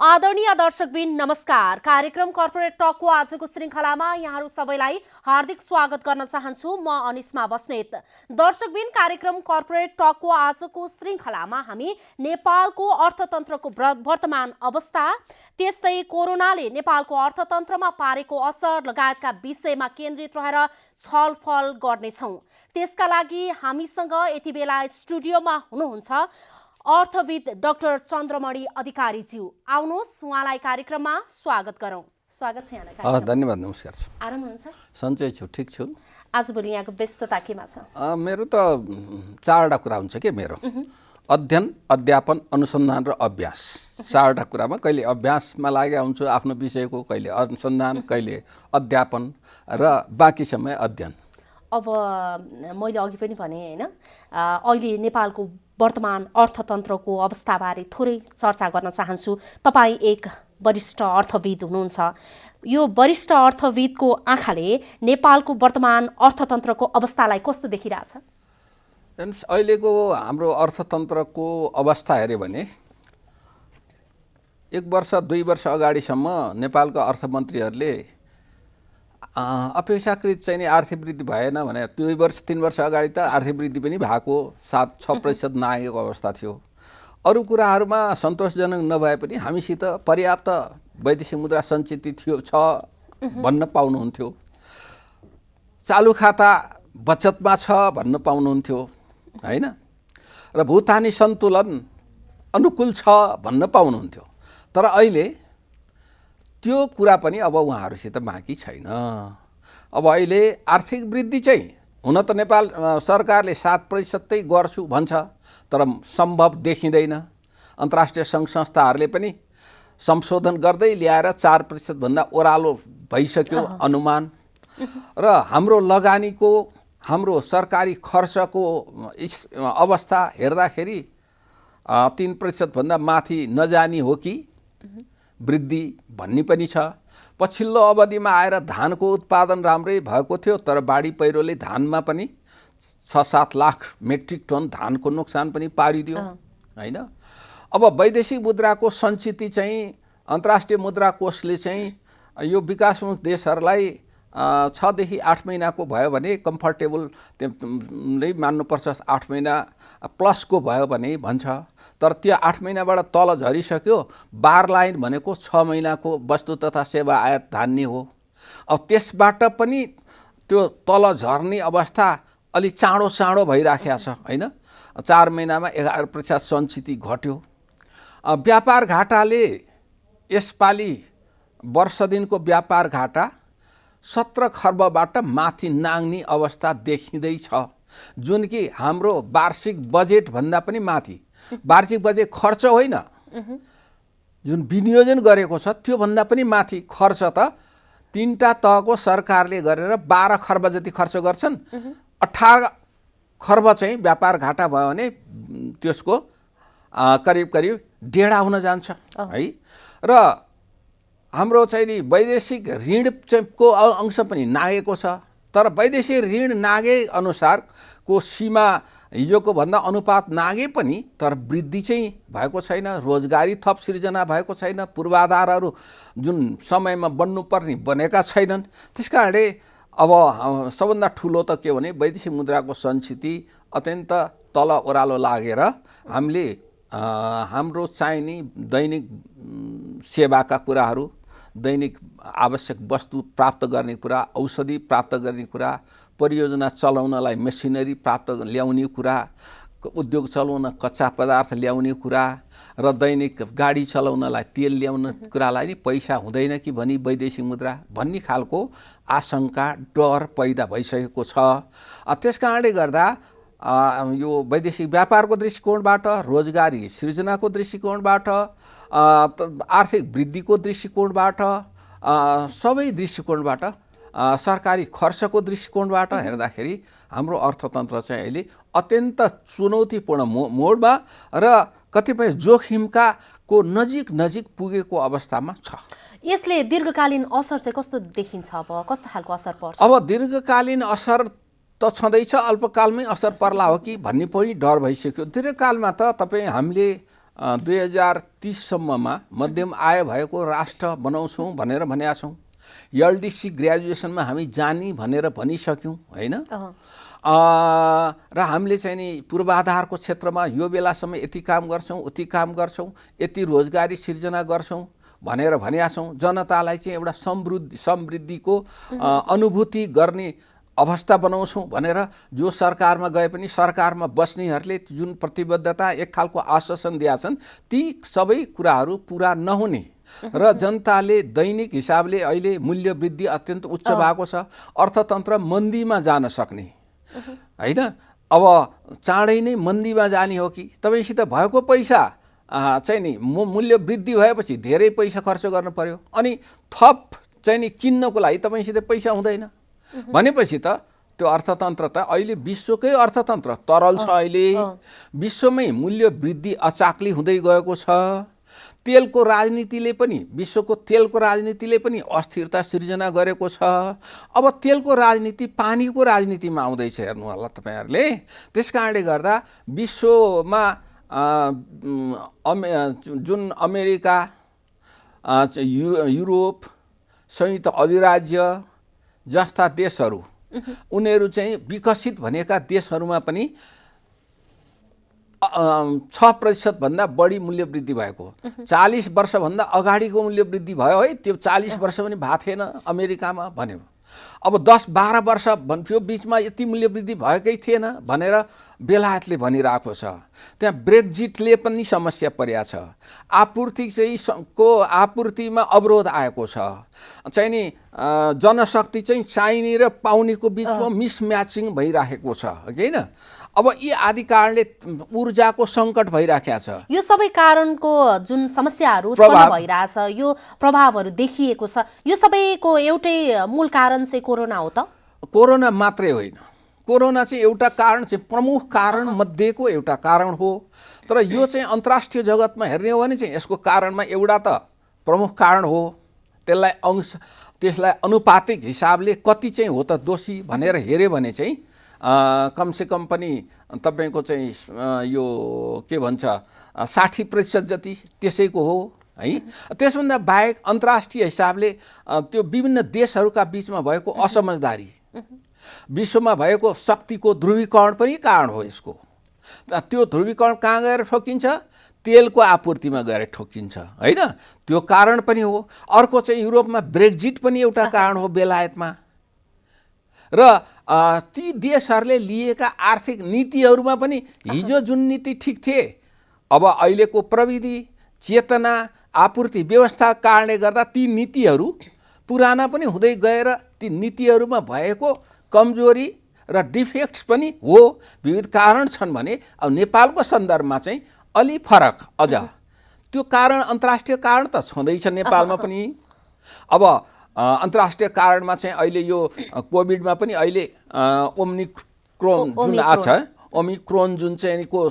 आदरणीय दर्शकबिन नमस्कार। कार्यक्रम कर्पोरेट टकको आजको श्रृङ्खलामा यहाँहरू सबैलाई हार्दिक स्वागत गर्न चाहन्छु। म अनिस्मा बस्नेत। दर्शकबिन, कार्यक्रम कर्पोरेट टकको आजको श्रृङ्खलामा हामी नेपालको अर्थतन्त्रको वर्तमान अवस्था, त्यस्तै कोरोनाले नेपालको अर्थतन्त्रमा पारेको असर लगायतका विषयमा केन्द्रित रहेर छलफल गर्नेछौँ। त्यसका लागि हामीसँग यति बेला स्टुडियोमा हुनुहुन्छ अर्थविद डाक्टर चन्द्रमणि अधिकारीज्यू। आउनुहोस्, उहाँलाई कार्यक्रममा स्वागत गरौँ। स्वागत छ यहाँलाई। धन्यवाद, नमस्कार। आराम हुनुहुन्छ? सन्चै छु, ठिक छु। आजभोलि यहाँको व्यस्तता केमा छ? मेरो त चारवटा कुरा हुन्छ के मेरो। अध्ययन, अध्यापन, अनुसन्धान र अभ्यास। चारवटा कुरामा कहिले अभ्यासमा लागेको हुन्छु आफ्नो विषयको, कहिले अनुसन्धान, कहिले अध्यापन र बाँकी समय अध्ययन। अब मैले अघि पनि भने होइन, अहिले नेपालको वर्तमान अर्थतन्त्रको अवस्थाबारे थोरै चर्चा गर्न चाहन्छु। तपाईँ एक वरिष्ठ अर्थविद हुनुहुन्छ। यो वरिष्ठ अर्थविदको आँखाले नेपालको वर्तमान अर्थतन्त्रको अवस्थालाई कस्तो देखिरहेछ? अहिलेको हाम्रो अर्थतन्त्रको अवस्था हेऱ्यो भने 1 वर्ष 2 वर्ष अगाडिसम्म नेपालका अर्थमन्त्रीहरूले अपेक्षाकृत चाहिँ आर्थिक वृद्धि भएन भने 2 वर्ष 3 वर्ष अगाडि त आर्थिक वृद्धि पनि भएको 7-6% नआएको अवस्था थियो। अरू कुराहरूमा सन्तोषजनक नभए पनि हामीसित पर्याप्त वैदेशिक मुद्रा सञ्चित छ भन्न पाउनुहुन्थ्यो। चालु खाता बचतमा छ भन्न पाउनुहुन्थ्यो हैन, र भूतानी सन्तुलन अनुकूल छ भन्न पाउनुहुन्थ्यो। तर अहिले त्यो कुरा पनि अब उहाँहरूसित बाँकी छैन। अब अहिले आर्थिक वृद्धि चाहिँ हुन त नेपाल सरकारले 7% गर्छु भन्छ, तर सम्भव देखिँदैन। अन्तर्राष्ट्रिय सङ्घ संस्थाहरूले पनि संशोधन गर्दै ल्याएर 4% भन्दा ओह्रालो भइसक्यो अनुमान। र हाम्रो लगानीको, हाम्रो सरकारी खर्चको अवस्था हेर्दाखेरि 3% भन्दा माथि नजानी हो कि वृद्धि भन्ने पनि छ। पछिल्लो अवधिमा आएर धानको उत्पादन राम्रै भएको थियो, तर बाढी पहिरोले धानमा पनि 6-7 लाख मेट्रिक टन धानको नोक्सान पनि पारिदियो हैन। अब वैदेशिक मुद्राको सञ्चित चाहिँ अन्तर्राष्ट्रिय मुद्रा कोषले चाहिँ यो विकासोन्मुख देशहरूलाई 6 देखि 8 महिनाको भयो भने कम्फर्टेबल नै मान्नुपर्छ, 8 महिना प्लसको भयो भने भन्छ। तर त्यो 8 महिनाबाट तल झरिसक्यो। बार लाइन भनेको 6 महिनाको वस्तु तथा सेवा आयात धान्ने हो। अब त्यसबाट पनि त्यो तल झर्ने अवस्था अलि चाँडो भइराखेको छ हैन। 4 महिनामा 11% सञ्चित घट्यो। व्यापार घाटाले यसपालि वर्ष दिनको व्यापार घाटा 17 खर्बबाट माथि नाग्ने अवस्था देखिँदैछ, जुन कि हाम्रो वार्षिक बजेट भन्दा पनि माथि। वार्षिक बजेट खर्च होइन, जुन विनियोजन गरेको छ त्यो भन्दा पनि माथि खर्च त 3टा तहको सरकारले गरेर 12 खर्ब जति खर्च गर्छन्। 18 खर्ब चाहिँ व्यापार घाटा भयो भने त्यसको करिब 1.5 हुन जान्छ है। र हाम्रो चाहिँ नि वैदेशिक ऋणको अंश पनि नागेको छ, तर वैदेशिक ऋण नागे अनुसारको सीमा हिजोको भन्दा अनुपात नागे पनि तर वृद्धि चाहिँ भएको छैन। रोजगारी थप सिर्जना भएको छैन। पूर्वाधारहरू जुन समयमा बन्नुपर्ने बनेका छैनन्। त्यसकारणले अब सबभन्दा ठुलो त के भने वैदेशिक मुद्राको सञ्चित अत्यन्त तल ओह्रालो लागेर हामीले हाम्रो चाहिने दैनिक सेवाका कुराहरू, दैनिक आवश्यक वस्तु प्राप्त गर्ने कुरा, औषधि प्राप्त गर्ने कुरा, परियोजना चलाउनलाई मेसिनरी प्राप्त ल्याउने कुरा, उद्योग चलाउन कच्चा पदार्थ ल्याउने कुरा र दैनिक गाडी चलाउनलाई तेल ल्याउने कुरालाई नि पैसा हुँदैन कि भनी वैदेशिक मुद्रा भन्ने खालको आशंका, डर पैदा भइसकेको छ। त्यसकारणले गर्दा यो वैदेशिक व्यापारको दृष्टिकोणबाट, रोजगारी सृजनाको दृष्टिकोणबाट, आर्थिक वृद्धिको दृष्टिकोणबाट, सबै दृष्टिकोणबाट, सरकारी खर्चको दृष्टिकोणबाट हेर्दाखेरि हाम्रो अर्थतन्त्र चाहिँ अहिले अत्यन्त चुनौतीपूर्ण मोडमा र कतिपय जोखिमका को नजिक पुगेको अवस्थामा छ। यसले दीर्घकालीन असर चाहिँ कस्तो देखिन्छ? अब कस्तो खालको असर पर्छ? अब दीर्घकालीन असर त छँदैछ, अल्पकालमै असर पर्ला हो कि भन्ने पनि डर भइसक्यो। दीर्घकालमा त तपाईँ हामीले 2030 सम्ममा मध्यम आय भएको राष्ट्र बनाउँछौँ भनेर भनेका छौँ। एलडिसी ग्रेजुएसनमा हामी जाने भनेर भनिसक्यौँ हैन। र हामीले चाहिँ नि पूर्वाधारको क्षेत्रमा यो बेलासम्म यति काम गर्छौँ, उति काम गर्छौँ, यति रोजगारी सिर्जना गर्छौँ भनेर भनेका छौँ। जनतालाई चाहिँ एउटा समृद्धिको अनुभूति गर्ने अवस्था बनाउँछौँ भनेर जो सरकारमा गए पनि सरकारमा बस्नेहरूले जुन प्रतिबद्धता एक खालको आश्वासन दिएका छन् ती सबै कुराहरू पुरा नहुने र जनताले दैनिक हिसाबले अहिले मूल्य वृद्धि अत्यन्त उच्च भएको छ। अर्थतन्त्र मन्दीमा जान सक्ने हैन। अब चाँडै नै मन्दीमा जाने हो कि तपाईसित भएको पैसा चाहिँ नि मूल्य वृद्धि भएपछि धेरै पैसा खर्च गर्नु पर्यो अनि थप चाहिँ नि किन्नको लागि तपाईसित पैसा हुँदैन भनेपछि त त्यो अर्थतन्त्र त अहिले विश्वकै अर्थतन्त्र तरल छ। अहिले विश्वमै मूल्य वृद्धि अचाक्ली हुँदै गएको छ। तेलको राजनीतिले पनि विश्वको तेलको राजनीतिले पनि अस्थिरता सिर्जना गरेको छ। अब तेलको राजनीति पानीको राजनीतिमा आउँदैछ हेर्नु होला तपाईहरुले। त्यसकारणले गर्दा विश्वमा जुन अमेरिका, युरोप, संयुक्त अधिराज्य जस्ता देशहरू उनीहरू चाहिँ विकसित भनेका देशहरूमा पनि 6% भन्दा बढी मूल्य वृद्धि भएको। 40 वर्षभन्दा अगाडिको मूल्य वृद्धि भयो है, त्यो 40 वर्ष पनि भएको थिएन अमेरिकामा भन्यो। अब 10-12 वर्ष भन्थ्यो बिचमा यति मूल्य वृद्धि भएकै थिएन भनेर बेलायतले भनिरहेको छ। त्यहाँ ब्रेक्जिटले पनि समस्या परेको छ। आपूर्ति चाहिँ आपूर्तिमा अवरोध आएको छ। चाहिँ नि जनशक्ति चाहिँ चाहिने र पाउनेको बिचमा मिसम्याचिङ भइराखेको छ हैन। अब यी आदि कारणले ऊर्जाको सङ्कट भइराखेको छ। यो सबै कारणको जुन समस्याहरू उत्पन्न भइरहेछ, यो प्रभावहरू देखिएको छ, यो सबैको एउटै मूल कारण चाहिँ कोरोना हो त? कोरोना मात्रै होइन, कोरोना चाहिँ एउटा कारण चाहिँ प्रमुख कारण मध्येको एउटा कारण हो। तर यो चाहिँ अन्तर्राष्ट्रिय जगतमा हेर्ने हो भने चाहिँ यसको कारणमा एउटा त प्रमुख कारण हो। त्यसलाई अनुपातिक हिसाबले कति चाहिँ हो त दोषी भनेर हेर्यो भने चाहिँ कमसेकम पनि तपाईको चाहिँ यो के भन्छ 60% जति त्यसैको हो है। त्यसभन्दा बाहेक अन्तर्राष्ट्रिय हिसाबले त्यो विभिन्न देशहरूका बीचमा भएको असमझदारी, विश्वमा भएको शक्तिको ध्रुवीकरण पनि कारण हो यसको। त्यो ध्रुवीकरण कहाँ गएर ठोकिन्छ? तेलको आपूर्तिमा गएर ठोकिन्छ हैन। त्यो कारण पनि हो। अर्को चाहिँ युरोपमा ब्रेक्जिट पनि एउटा कारण हो बेलायतमा। र ती देशहरूले लिएका आर्थिक नीतिहरूमा पनि हिजो जुन नीति ठिक थिए, अब अहिलेको प्रविधि, चेतना, आपूर्ति व्यवस्था कारणले गर्दा ती नीतिहरू पुराना पनि हुँदै गएर ती नीतिहरूमा भएको कमजोरी र डिफेक्ट्स पनि हो। विविध कारण छन् भने अब नेपालको सन्दर्भमा चाहिँ अलि फरक अझ त्यो कारण अन्तर्राष्ट्रिय कारण त छँदैछ नेपालमा पनि। अब अन्तर्राष्ट्रिय कारणमा चाहिँ अहिले यो कोभिडमा पनि अहिले ओमिक्रोन जुन आछ, ओमिक्रोन जुन चाहिँ को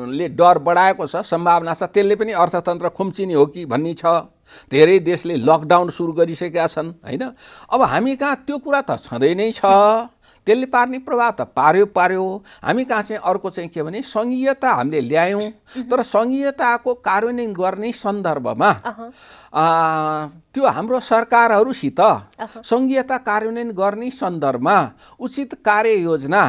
ले डर बढाएको छ, सम्भावना छ त्यसले पनि अर्थतन्त्र खुम्चिने हो कि भन्ने छ। धेरै देशले लकडाउन सुरु गरिसकेका छन् हैन। अब हामी कहाँ त्यो कुरा त छँदै नै छ। त्यसले पार्ने प्रभाव त पार्यो। हामी कहाँ चाहिँ अर्को चाहिँ के भने संघीयता हामीले ल्यायौँ, तर संघीयताको कार्यान्वयन गर्ने सन्दर्भमा त्यो हाम्रो सरकारहरूसित संघीयता कार्यान्वयन गर्ने सन्दर्भमा उचित कार्ययोजना,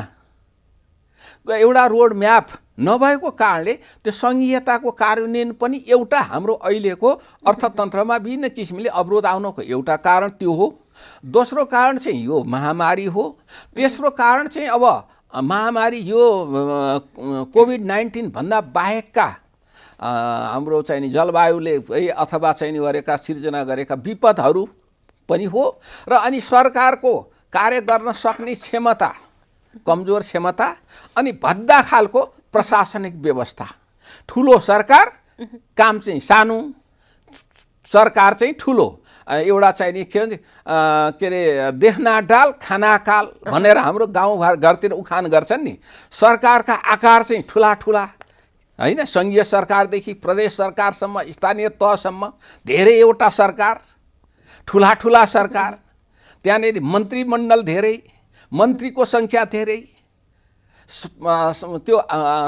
एउटा रोड म्याप नभएको कारणले त्यो संघीयताको कार्यान्वयन पनि एउटा हाम्रो अहिलेको अर्थतन्त्रमा विभिन्न किसिमले अवरोध आउनको एउटा कारण त्यो हो। दोस्रो कारण चाहिँ यो महामारी हो। तेस्रो कारण चाहिँ अब महामारी यो कोभिड-19 भन्दा बाहेकका हाम्रो चाहिँ नि जलवायुले अथवा चाहिँ गरेका सिर्जना गरेका विपदहरू पनि हो। र अनि सरकारको कार्य गर्न सक्ने क्षमता, कमजोर क्षमता, अनि भद्दा खालको प्रशासनिक व्यवस्था। ठुलो सरकार, काम चाहिँ सानो, सरकार चाहिँ ठुलो। एउटा चाहिँ नि के अरे देख्ना डाल खाना काल भनेर हाम्रो गाउँघरतिर उखान गर्छन् नि। सरकारका आकार चाहिँ ठुला ठुला हैन। संघीय सरकारदेखि प्रदेश सरकारसम्म, स्थानीय तहसम्म धेरैवटा सरकार, ठुला ठुला सरकार। त्यहाँनिर मन्त्रीमण्डल धेरै, मन्त्रीको सङ्ख्या धेरै, त्यो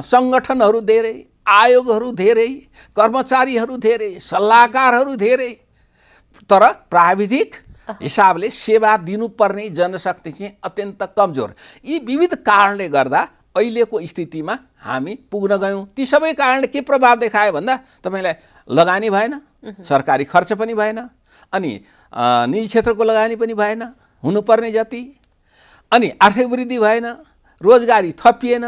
सङ्गठनहरू धेरै, आयोगहरू धेरै, कर्मचारीहरू धेरै, सल्लाहकारहरू धेरै, तर प्राविधिक हिसाबले सेवा दिनुपर्ने जनशक्ति चाहिँ अत्यन्त कमजोर। यी विविध कारणले गर्दा अहिलेको स्थितिमा हामी पुग्न गयौँ। ती सबै कारणले के प्रभाव देखायो भन्दा तपाईँलाई लगानी भएन, सरकारी खर्च पनि भएन, अनि निजी क्षेत्रको लगानी पनि भएन हुनुपर्ने जति, अनि आर्थिक वृद्धि भएन, रोजगारी थपिएन,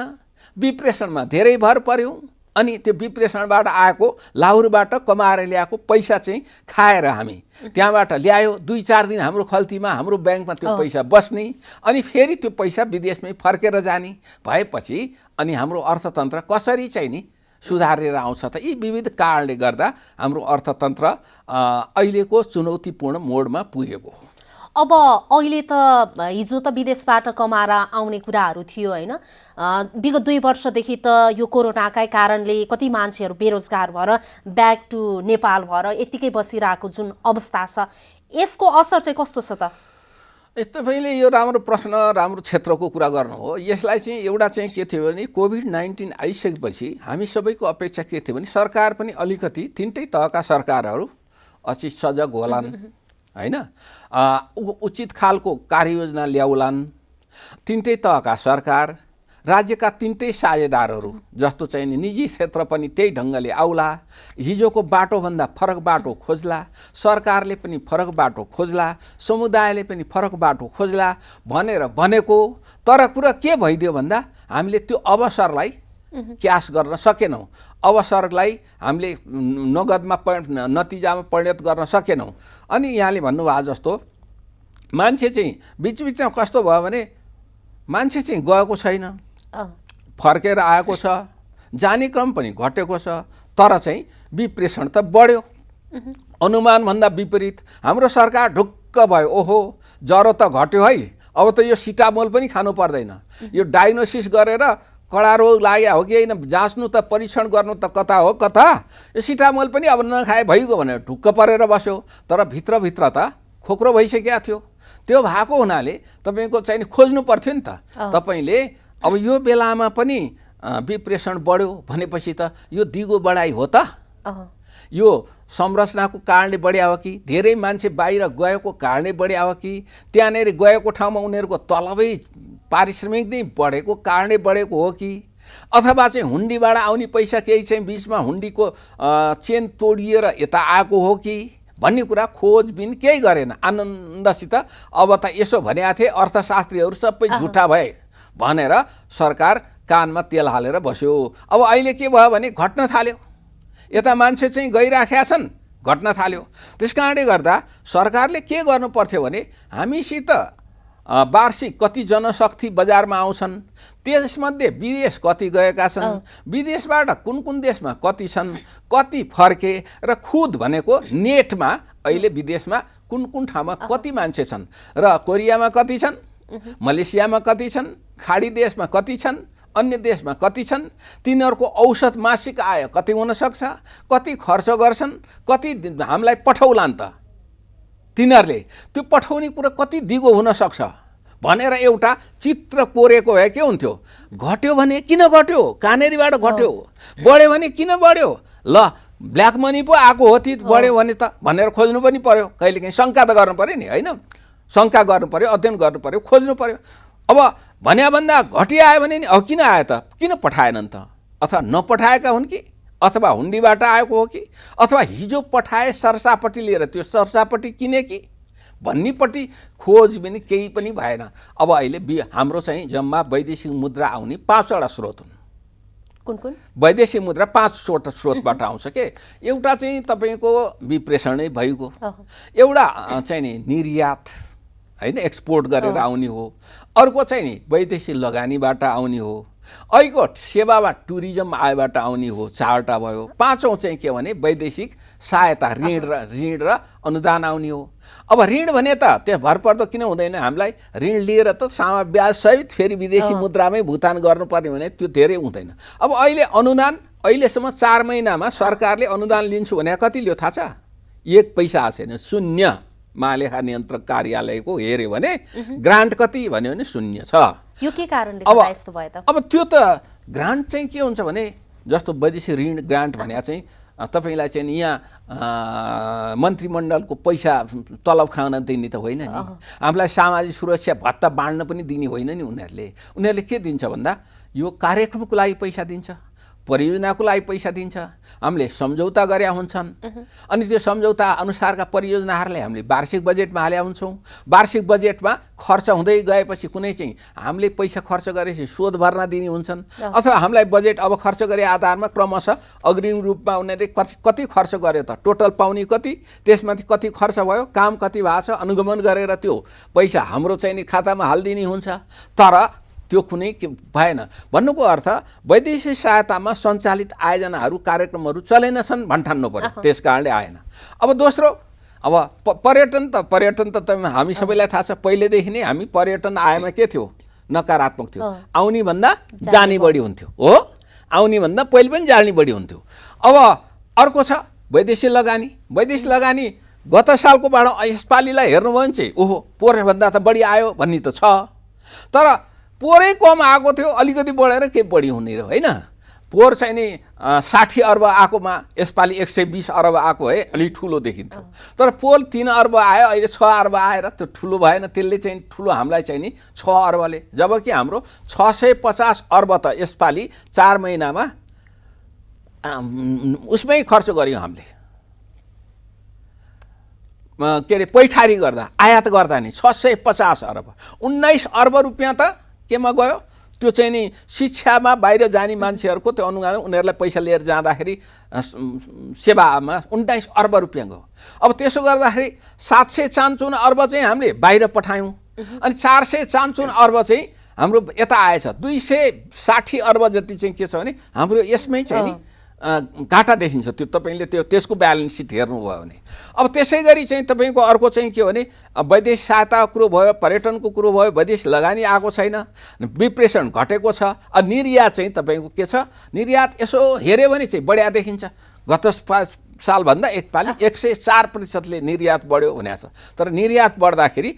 विप्रेषणमा धेरै भर पर्यो, अनि त्यो विप्रेषणबाट आएको लाहुरबाट कमाएर ल्याएको पैसा चाहिँ खाएर हामी त्यहाँबाट ल्यायो, 2-4 दिन हाम्रो खल्तीमा हाम्रो ब्याङ्कमा त्यो पैसा बस्ने, अनि फेरि त्यो पैसा विदेशमै फर्केर जाने भएपछि अनि हाम्रो अर्थतन्त्र कसरी चाहिँ नि सुधारेर आउँछ त? यी विविध कारणले गर्दा हाम्रो अर्थतन्त्र अहिलेको चुनौतीपूर्ण मोडमा पुगेको हो। अब अहिले त हिजो त विदेशबाट कमाएर आउने कुराहरू थियो होइन, विगत 2 वर्षदेखि त यो कोरोनाकै कारणले कति मान्छेहरू बेरोजगार भएर ब्याक टु नेपाल भएर यत्तिकै बसिरहेको जुन अवस्था छ, यसको असर चाहिँ कस्तो छ त? तपाईँले यो राम्रो प्रश्न, राम्रो क्षेत्रको कुरा गर्नु हो। यसलाई चाहिँ एउटा चाहिँ के थियो भने कोभिड-19 आइसकेपछि हामी सबैको अपेक्षा के थियो भने सरकार पनि अलिकति तिनटै तहका सरकारहरू अझै सजग होलान् होइन, उचित खालको कार्ययोजना ल्याउलान्। तिनटै तहका सरकार, राज्यका तिनटै साझेदारहरू जस्तो चाहिँ नि निजी क्षेत्र पनि त्यही ढङ्गले आउला, हिजोको बाटोभन्दा फरक बाटो खोज्ला, सरकारले पनि फरक बाटो खोज्ला, समुदायले पनि फरक बाटो खोज्ला भनेर भनेको। तर कुरा के भइदियो भन्दा हामीले त्यो अवसरलाई क्यास गर्न सकेनौँ, अवसरलाई हामीले नगदमा नतिजामा परिणत गर्न सकेनौँ। अनि यहाँले भन्नुभयो जस्तो मान्छे चाहिँ बिचबिचमा कस्तो भयो भने मान्छे चाहिँ गएको छैन, फर्केर आएको छ, जाने क्रम पनि घटेको छ, तर चाहिँ विप्रेषण त बढ्यो अनुमानभन्दा विपरीत। हाम्रो सरकार ढुक्क भयो, ओहो ज्वरो त घट्यो है, अब त यो सिटामोल पनि खानु पर्दैन, यो डायग्नोसिस गरेर कडा रोग लाग्यो हो कि होइन जाँच्नु त, परीक्षण गर्नु त कता हो कता, यो सिटामोल पनि अब नखाए भइगयो भनेर ढुक्क परेर बस्यो। तर भित्रभित्र त खोक्रो भइसकेको थियो। त्यो भएको हुनाले तपाईँको चाहिँ खोज्नु पर्थ्यो नि त। तपाईँले अब यो बेलामा पनि विप्रेषण बढ्यो भनेपछि त यो दिगो बढाइ हो त? यो संरचनाको कारणले बढ्या हो कि धेरै मान्छे बाहिर गएको कारणले बढ्या हो कि त्यहाँनिर गएको ठाउँमा उनीहरूको तलबै पारिश्रमिक नै बढेको कारणले बढेको हो कि अथवा चाहिँ हुन्डीबाट आउने पैसा केही चाहिँ बिचमा हुन्डीको चेन तोडिएर यता आएको हो कि भन्ने कुरा खोजबिन केही गरेन आनन्दसित। अब त यसो भनेका थिए अर्थशास्त्रीहरू सबै झुटा भए भनेर सरकार कानमा तेल हालेर बस्यो। अब अहिले के भयो भने घट्न थाल्यो, यता मान्छे चाहिँ गइराखेका छन्, घट्न थाल्यो। त्यस कारणले गर्दा सरकारले के गर्नु पर्थ्यो भने हामीसित वार्षिक कति जनशक्ति बजारमा आउँछन्, त्यसमध्ये विदेश कति गएका छन्, विदेशबाट कुन कुन देशमा कति छन्, कति फर्के र खुद भनेको नेटमा अहिले विदेशमा कुन कुन ठाउँमा कति मान्छे छन् र कोरियामा कति छन्, मलेसियामा कति छन्, खाडी देशमा कति छन्, अन्य देशमा कति छन्, तिनीहरूको औसत मासिक आय कति हुनसक्छ, कति खर्च गर्छन्, कति हामीलाई पठाउलान् त, तिनीहरूले त्यो पठाउने कुरा कति दिगो हुनसक्छ भनेर एउटा चित्र कोरेको भए के हुन्थ्यो? घट्यो भने किन घट्यो, कहाँनेरिबाट घट्यो, बढ्यो भने किन बढ्यो, ल ब्ल्याक मनी पो आएको हो ती बढ्यो भने त भनेर खोज्नु पनि पर्यो। कहिलेकाहीँ शङ्का त गर्नु पर्यो नि होइन, शङ्का गर्नु पर्यो, अध्ययन गर्नु पर्यो, खोज्नु पर्यो। अब भन्दा घटिया आयो भने नि अब किन आयो त, किन पठाएनन् त, अथवा नपठाएका हुन् कि, अथवा हुन्डीबाट आएको हो कि, अथवा हिजो पठाए सर्सापट्टि लिएर त्यो सर्सापट्टि किने कि भन्नेपट्टि खोजबिन केही पनि भएन। अब अहिले हाम्रो चाहिँ जम्मा वैदेशिक मुद्रा आउने 5वटा स्रोत हुन्। कुन कुन वैदेशिक मुद्रा 5 स्रोतबाट आउँछ के? एउटा चाहिँ तपाईँको विप्रेषणै भइगयो, एउटा चाहिँ नि निर्यात होइन एक्सपोर्ट गरेर आउने हो, अर्को चाहिँ नि वैदेशिक लगानीबाट आउने हो, अर्को सेवा टुरिज्म आयबाट आउने हो, 4वटा भयो। 5औँ चाहिँ के भने वैदेशिक सहायता ऋण र अनुदान आउने हो। अब ऋण भने त त्यो भरपर्दो किन हुँदैन, हामीलाई ऋण लिएर त सामा ब्याज सहित फेरि विदेशी मुद्रामै भुक्तान गर्नुपर्ने भने त्यो धेरै हुँदैन। अब अहिले अनुदान अहिलेसम्म 4 महिनामा सरकारले अनुदान लिन्छु भने कति लियो थाहा छ? 1 पैसा छैन, 0। महालेखा नियन्त्रक कार्यालयको हेऱ्यो भने ग्रान्ट कति भन्यो भने 0 छ। यो के कारणले गर्दा यस्तो भयो त? अब त्यो त ग्रान्ट चाहिँ के हुन्छ भने जस्तो वैदेशिक ऋण ग्रान्ट भने चाहिँ तपाईलाई चाहिँ यहाँ मन्त्रीमण्डलको पैसा तलब खान दिने त होइन नि, हामीलाई सामाजिक सुरक्षा भत्ता बाँड्न पनि दिने होइन नि। उनीहरूले के दिन्छ भन्दा यो कार्यक्रमको लागि पैसा दिन्छ, परियोजनाको लागि पैसा दिन्छ। हामीले सम्झौता गरे हुन्छन् अनि त्यो सम्झौता अनुसारका परियोजनाहरूलाई हामीले वार्षिक बजेटमा हाले हुन्छौँ। वार्षिक बजेटमा खर्च हुँदै गएपछि कुनै चाहिँ हामीले पैसा खर्च गरेपछि शोध भर्ना दिने हुन्छन्, अथवा हामीलाई बजेट अब खर्च गरे आधारमा क्रमशः अग्रिम रूपमा उनीहरूले कति खर्च गर्यो त, टोटल पाउने कति, त्यसमाथि कति खर्च भयो, काम कति भएको छ, अनुगमन गरेर त्यो पैसा हाम्रो चाहिँ नि खातामा हालिदिने हुन्छ। तर त्यो कुनै भएन। भन्नुको अर्थ वैदेशिक सहायतामा सञ्चालित आयोजनाहरू कार्यक्रमहरू चलेनछन् भन्ठान्नु पर्यो, त्यस कारणले आएन। अब दोस्रो, अब पर्यटन त हामी सबैलाई थाहा छ, पहिलेदेखि नै हामी पर्यटन आएमा के थियो, नकारात्मक थियो। आउने भन्दा जाने बढी हुन्थ्यो, हो, आउने भन्दा पहिले पनि जाने बढी हुन्थ्यो। अब अर्को छ वैदेशिक लगानी। वैदेशिक लगानी गत सालकोबाट यसपालिलाई हेर्नुभयो भने चाहिँ ओहो पोहोरभन्दा त बढी आयो भन्ने त छ, तर पोहोरै कम आएको थियो, अलिकति बढेर के बढी हुने र होइन। पोहोर चाहिँ नि 60 अर्ब आएकोमा यसपालि 120 अर्ब आएको है, अलिक ठुलो देखिन्थ्यो। तर पोहोर 3 अर्ब आयो, अहिले 6 अर्ब आएर त्यो ठुलो भएन, त्यसले चाहिँ ठुलो हामीलाई चाहिँ नि 6 अर्बले, जबकि हाम्रो 650 अर्ब त यसपालि 4 महिनामा उसमै खर्च गऱ्यौँ हामीले, के अरे पैठारी गर्दा, आयात गर्दा नि 650 अर्ब। 19 अर्ब रुपियाँ त केमा गयो, त्यो चाहिँ नि शिक्षामा बाहिर जाने मान्छेहरूको त्यो अनुदान उनीहरूलाई पैसा लिएर जाँदाखेरि सेवामा 19 अर्ब रुपियाँ गयो। अब त्यसो गर्दाखेरि 754 अर्ब चाहिँ हामीले बाहिर पठायौँ अनि 454 अर्ब चाहिँ हाम्रो यता आएछ। 260 अर्ब जति चाहिँ के छ भने हाम्रो यसमै चाहिँ नि घाटा देखिन्छ। त्यो तपाईँले त्यसको ब्यालेन्स सिट हेर्नुभयो भने। अब त्यसै गरी चाहिँ तपाईँको अर्को चाहिँ के हो भने वैदेशिक सहायताको कुरो भयो, पर्यटनको कुरो भयो, वैदेशिक लगानी आएको छैन, विप्रेषण घटेको छ। अब निर्यात चाहिँ तपाईँको के छ, निर्यात यसो हेऱ्यो भने चाहिँ बढिया देखिन्छ। गत सालभन्दा एकपालि 104%ले निर्यात बढ्यो भनेको छ। तर निर्यात बढ्दाखेरि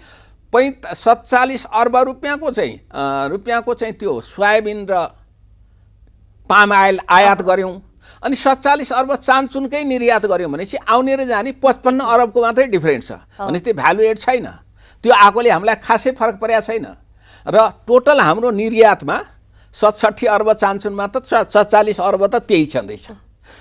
47 अर्ब रुपियाँको चाहिँ त्यो सोयाबिन र पाम आयल आयात गऱ्यौँ अनि 47 अर्ब चान्चुनकै निर्यात गऱ्यौँ भनेपछि आउने र जाने 55 अरबको मात्रै डिफरेन्स छ। भने त्यो भ्यालु एड छैन, त्यो आएकोले हामीलाई खासै फरक परेको छैन। र टोटल हाम्रो निर्यातमा 67 अर्ब चान्चुनमा त 47 अर्ब त त्यही छँदैछ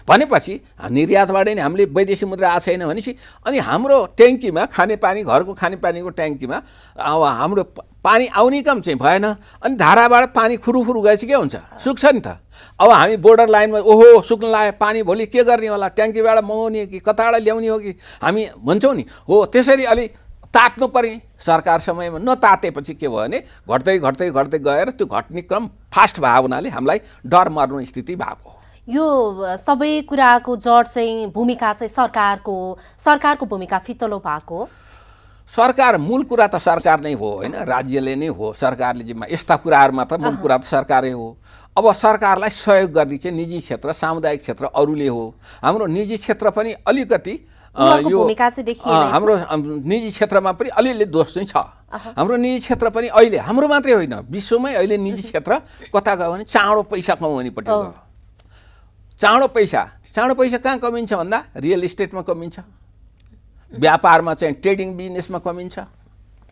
भनेपछि निर्यातबाट नि हामीले वैदेशिक मुद्रा आएको छैन भनेपछि अनि हाम्रो ट्याङ्कीमा खानेपानी, घरको खानेपानीको ट्याङ्कीमा अब हाम्रो पानी आउने काम चाहिँ भएन अनि धाराबाट पानी खुरुखुरु गएपछि के हुन्छ, सुक्छ नि त। अब हामी बोर्डर लाइनमा ओहो सुक्न लाग्यो पानी, भोलि के गर्ने होला, ट्याङ्कीबाट मगाउने कि कताबाट ल्याउने हो कि हामी भन्छौँ नि, हो त्यसरी अलि तात्नु पर्ने। सरकार समयमा नतातेपछि के भयो भने घट्दै घट्दै घट्दै गएर त्यो घट्ने क्रम फास्ट भएको हुनाले हामीलाई डर मर्नु स्थिति भएको। यो सबै कुराको जड चाहिँ भूमिका चाहिँ सरकारको भूमिका फितलो भएको। सरकार मूल कुरा त सरकार नै हो होइन, राज्यले नै हो, सरकारले जिम्मा यस्ता कुराहरूमा त मूल कुरा त सरकारै हो। अब सरकारलाई सहयोग गर्ने चाहिँ निजी क्षेत्र, सामुदायिक क्षेत्र अरूले हो। हाम्रो निजी क्षेत्र पनि अलिकति यो हाम्रो निजी क्षेत्रमा पनि अलिअलि दोष चाहिँ छ। हाम्रो निजी क्षेत्र पनि अहिले हाम्रो मात्रै होइन विश्वमै अहिले निजी क्षेत्र कता गयो भने चाँडो पैसा कमाउनेपट्टि गयो। चाँडो पैसा कहाँ कमिन्छ भन्दा रियल इस्टेटमा कमिन्छ, व्यापारमा चाहिँ ट्रेडिङ बिजनेसमा कमिन्छ,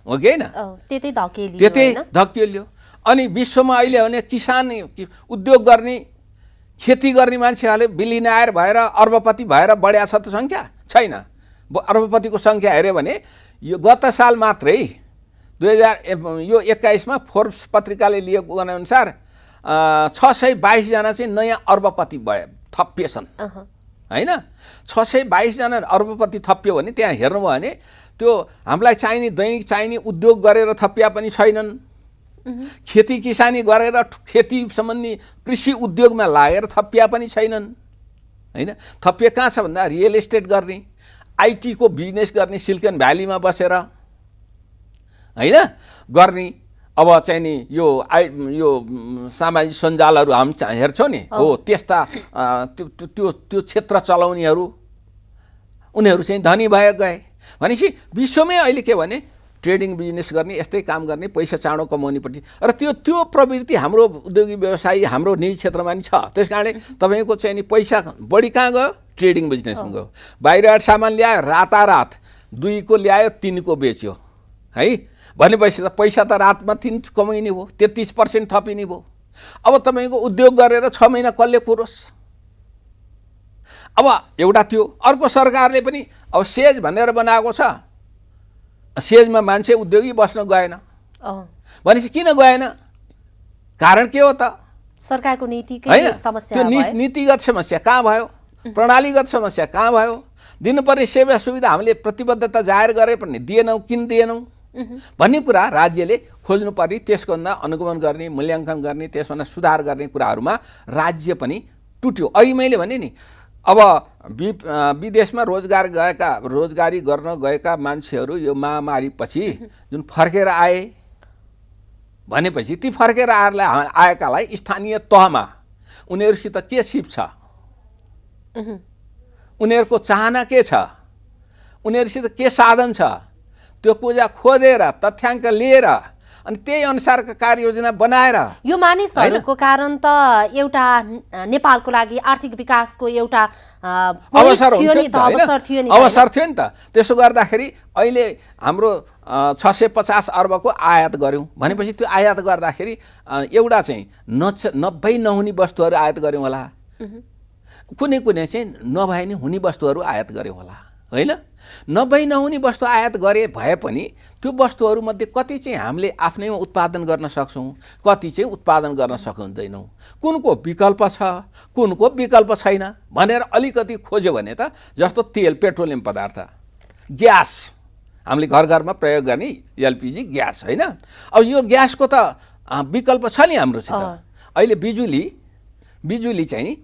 हो कि होइन, त्यतै धकेलियो। अनि विश्वमा अहिले भने किसान उद्योग गर्ने, खेती गर्ने मान्छेहरूले बिलियनर भएर अर्बपति भएर बढ्या छ त सङ्ख्या छैन। अर्बपतिको सङ्ख्या हेऱ्यो भने यो गत साल मात्रै 2021मा फोर्ब्स पत्रिकाले लिएको अनुसार 622 जना चाहिँ नयाँ अर्बपति थपिएछन् होइन। 622 जना अर्बपति थपियो भने त्यहाँ हेर्नुभयो भने त्यो हामीलाई चाहिने दैनिक चाहिने उद्योग गरेर थपिया पनि छैनन्, खेती किसानी गरेर खेती सम्बन्धी कृषि उद्योगमा लागेर थपिया पनि छैनन् होइन। थपिए कहाँ छ भन्दा रियल एस्टेट गर्ने, आइटी को बिजनेस गर्ने, सिलिकन भ्यालीमा बसेर होइन गर्ने। अब चाहिँ नि यो सामाजिक सञ्जालहरू हामी हेर्छौँ नि, हो त्यस्ता त्यो क्षेत्र चलाउनेहरू उनीहरू चाहिँ धनी भएर गए भनेपछि विश्वमै अहिले के भने ट्रेडिङ बिजनेस गर्ने, यस्तै काम गर्ने, पैसा चाँडो कमाउनेपट्टि र त्यो प्रवृत्ति हाम्रो उद्योगी व्यवसायी हाम्रो निजी क्षेत्रमा नि छ। त्यसकारणले तपाईँको चाहिँ नि पैसा बढी कहाँ गयो? ट्रेडिङ बिजनेसमा गयो। बाहिरबाट सामान ल्यायो, रातारात 2 को ल्यायो 3 को बेच्यो है, भनेपछि त पैसा त रातमा 3 कमाइने भयो, 33% थपिने भयो। अब तपाईँको उद्योग गरेर 6 महिना कसले पुरोस्? अब एउटा त्यो, अर्को सरकारले पनि अब सेज भनेर बनाएको छ, सेजमा मान्छे उद्योगी बस्न गएन भनेपछि किन गएन? कारण के हो त? सरकारको नीतिकै समस्या त्यो नीतिगत समस्या कहाँ भयो? प्रणालीगत समस्या कहाँ भयो? दिनुपर्ने सेवा सुविधा हामीले प्रतिबद्धता जाहेर गरे पनि दिएनौँ, किन दिएनौँ भन्ने कुरा राज्यले खोज्नु पर्ने, त्यसको भन्दा अनुगमन गर्ने, मूल्याङ्कन गर्ने, त्यसभन्दा सुधार गर्ने कुराहरूमा राज्य पनि टुट्यो। अहिले मैले भने नि, अब विदेशमा रोजगारी गर्न गएका मान्छेहरू यो महामारीपछि जुन फर्केर आए भनेपछि ती फर्केर आएकालाई स्थानीय तहमा उनीहरूसित के सिप छ, उनीहरूको चाहना के छ, उनीहरूसित के साधन छ, त्यो कुरा खोजेर तथ्याङ्क लिएर अनि त्यही अनुसारको कार्ययोजना बनाएर यो मानिसहरूको कारण त एउटा नेपालको लागि आर्थिक विकासको एउटा अवसर थियो नि त। अवसर थियो नि त। त्यसो गर्दाखेरि अहिले हाम्रो 650 अर्बको आयात गऱ्यौँ भनेपछि त्यो आयात गर्दाखेरि एउटा चाहिँ नभई नहुने वस्तुहरू आयात गऱ्यौँ होला, कुनै चाहिँ नभए नि हुने वस्तुहरू आयात गऱ्यौँ होला, होइन? नभई नहुने वस्तु आयात गरे भए पनि त्यो वस्तुहरूमध्ये कति चाहिँ हामीले आफ्नैमा उत्पादन गर्न सक्छौँ, कति चाहिँ उत्पादन गर्न सक्दैनौँ, कुनको विकल्प छ, कुनको विकल्प छैन भनेर अलिकति खोज्यो भने त, जस्तो तेल, पेट्रोलियम पदार्थ, ग्यास, हामीले घर घरमा प्रयोग गर्ने एलपिजी ग्यास, होइन? अब यो ग्यासको त विकल्प छ नि हाम्रोसित। अहिले बिजुली चाहिँ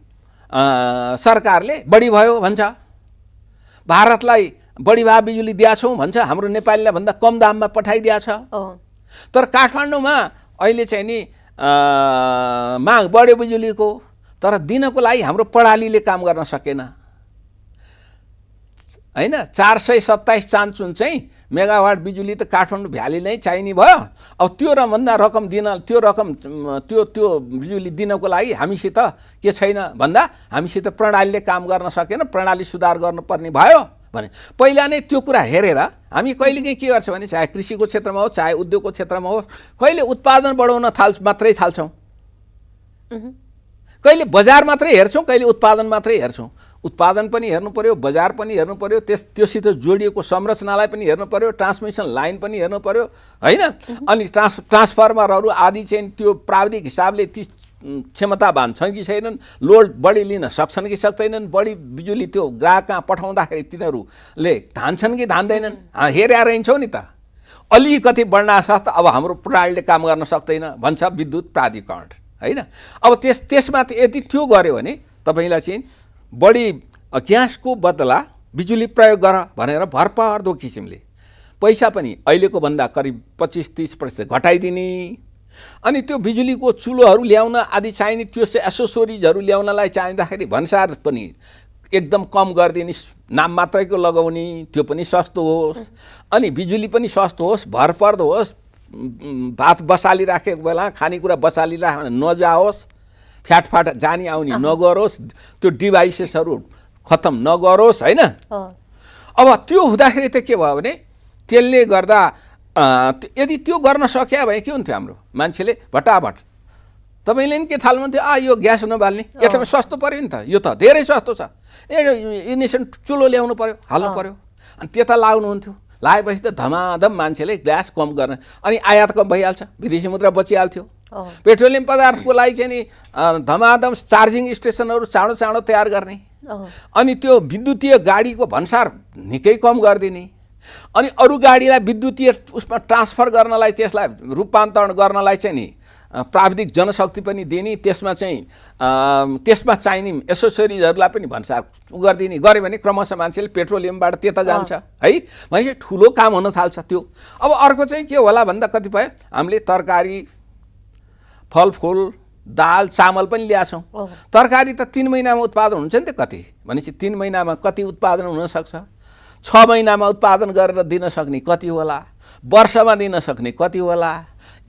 सरकारले बढी भयो भन्छ, भारतलाई बढी भए बिजुली दिएछौँ भन्छ, हाम्रो नेपालीलाई भन्दा कम दाममा पठाइदिएछ। तर काठमाडौँमा अहिले चाहिँ नि माग बढ्यो बिजुलीको, तर दिनको लागि हाम्रो प्रणालीले काम गर्न सकेन, होइन? 427 चान्चुन चाहिँ मेगावाट बिजुली त काठमाडौँ भ्याली नै चाहिने भयो। अब त्यो भन्दा रकम दिन, त्यो बिजुली दिनको लागि हामीसित के छैन भन्दा हामीसित प्रणालीले काम गर्न सकेन, प्रणाली सुधार गर्नुपर्ने भयो भने पहिला नै त्यो कुरा हेरेर हामी कहिलेकाहीँ के गर्छौँ भने, चाहे कृषिको क्षेत्रमा हो चाहे उद्योगको क्षेत्रमा हो, कहिले उत्पादन बढाउन मात्रै थाल्छौँ, कहिले बजार मात्रै हेर्छौँ, कहिले उत्पादन मात्रै हेर्छौँ। उत्पादन पनि हेर्नु पर्यो, बजार पनि हेर्नु पर्यो, त्योसित जोडिएको संरचनालाई पनि हेर्नु पर्यो, ट्रान्समिसन लाइन पनि हेर्नु पर्यो, होइन? अनि ट्रान्सफर्मरहरू आदि चाहिँ त्यो प्राविधिक हिसाबले ती क्षमतावान छन् कि छैनन्, लोड बढी लिन सक्छन् कि सक्दैनन्, बढी बिजुली त्यो ग्राहक कहाँ पठाउँदाखेरि तिनीहरूले धान्छन् कि धान्दैनन्, हेरेर रहन्छौँ नि त। अलिकति बढ्न साथ अब हाम्रो प्रणालीले काम गर्न सक्दैन भन्छ विद्युत प्राधिकरण, होइन? अब त्यसमा यदि त्यो गर्यो भने तपाईँलाई चाहिँ बढी ग्यासको बदला बिजुली प्रयोग गर भनेर भरपर्दो किसिमले पैसा पनि अहिलेको भन्दा करिब 25-30% घटाइदिने, अनि त्यो बिजुलीको चुलोहरू ल्याउन आदि चाहिने त्यो एसेसोरिजहरू ल्याउनलाई चाहिँदाखेरि भन्सार पनि एकदम कम गरिदिने, नाम मात्रैको लगाउने, त्यो पनि सस्तो होस्, अनि बिजुली पनि सस्तो होस्, भरपर्दो होस्, भात बसाली राखेको बेला खानेकुरा बसाली राख्न नजाओस्, फ्याटफाट जानी आउने नगरोस्, त्यो डिभाइसेसहरू खत्तम नगरोस्, होइन? अब त्यो हुँदाखेरि त के भयो भने त्यसले गर्दा यदि त्यो गर्न सक्या भए के हुन्थ्यो? हाम्रो मान्छेले भटाभट तपाईँले नि के थाल्नुहुन्थ्यो, यो ग्यास नबाल्ने, यतामा सस्तो पऱ्यो नि त, यो त धेरै सस्तो छ, इन्डक्सन चुलो ल्याउनु पऱ्यो, हाल्नु पऱ्यो, अनि त्यता लाग्नुहुन्थ्यो। लागेपछि त धमाधम मान्छेले ग्यास कम गर्न, अनि आयात कम भइहाल्छ, विदेशी मुद्रा बचिहाल्थ्यो। पेट्रोलियम पदार्थको लागि चाहिँ नि धमाधम चार्जिङ स्टेसनहरू चाँडो चाँडो तयार गर्ने, अनि त्यो विद्युतीय गाडीको भन्सार निकै कम गरिदिने, अनि अरू गाडीलाई विद्युतीय उसमा ट्रान्सफर गर्नलाई, त्यसलाई रूपान्तरण गर्नलाई चाहिँ नि प्राविधिक जनशक्ति पनि दिने, त्यसमा चाहिने एसेसोरिजहरूलाई पनि भन्सार गरिदिने गऱ्यो भने क्रमशः मान्छेले पेट्रोलियमबाट त्यता जान्छ, है? भनेपछि ठुलो काम हुन थाल्छ त्यो। अब अर्को चाहिँ के होला भन्दा कतिपय हामीले तरकारी, फलफुल, दाल, चामल पनि ल्याछौँ। तरकारी त 3 महिनामा उत्पादन हुन्छ नि त, कति भनेपछि 3 महिनामा कति उत्पादन हुनसक्छ? 6 महिनामा उत्पादन गरेर दिन सक्ने कति होला, वर्षमा दिन सक्ने कति होला,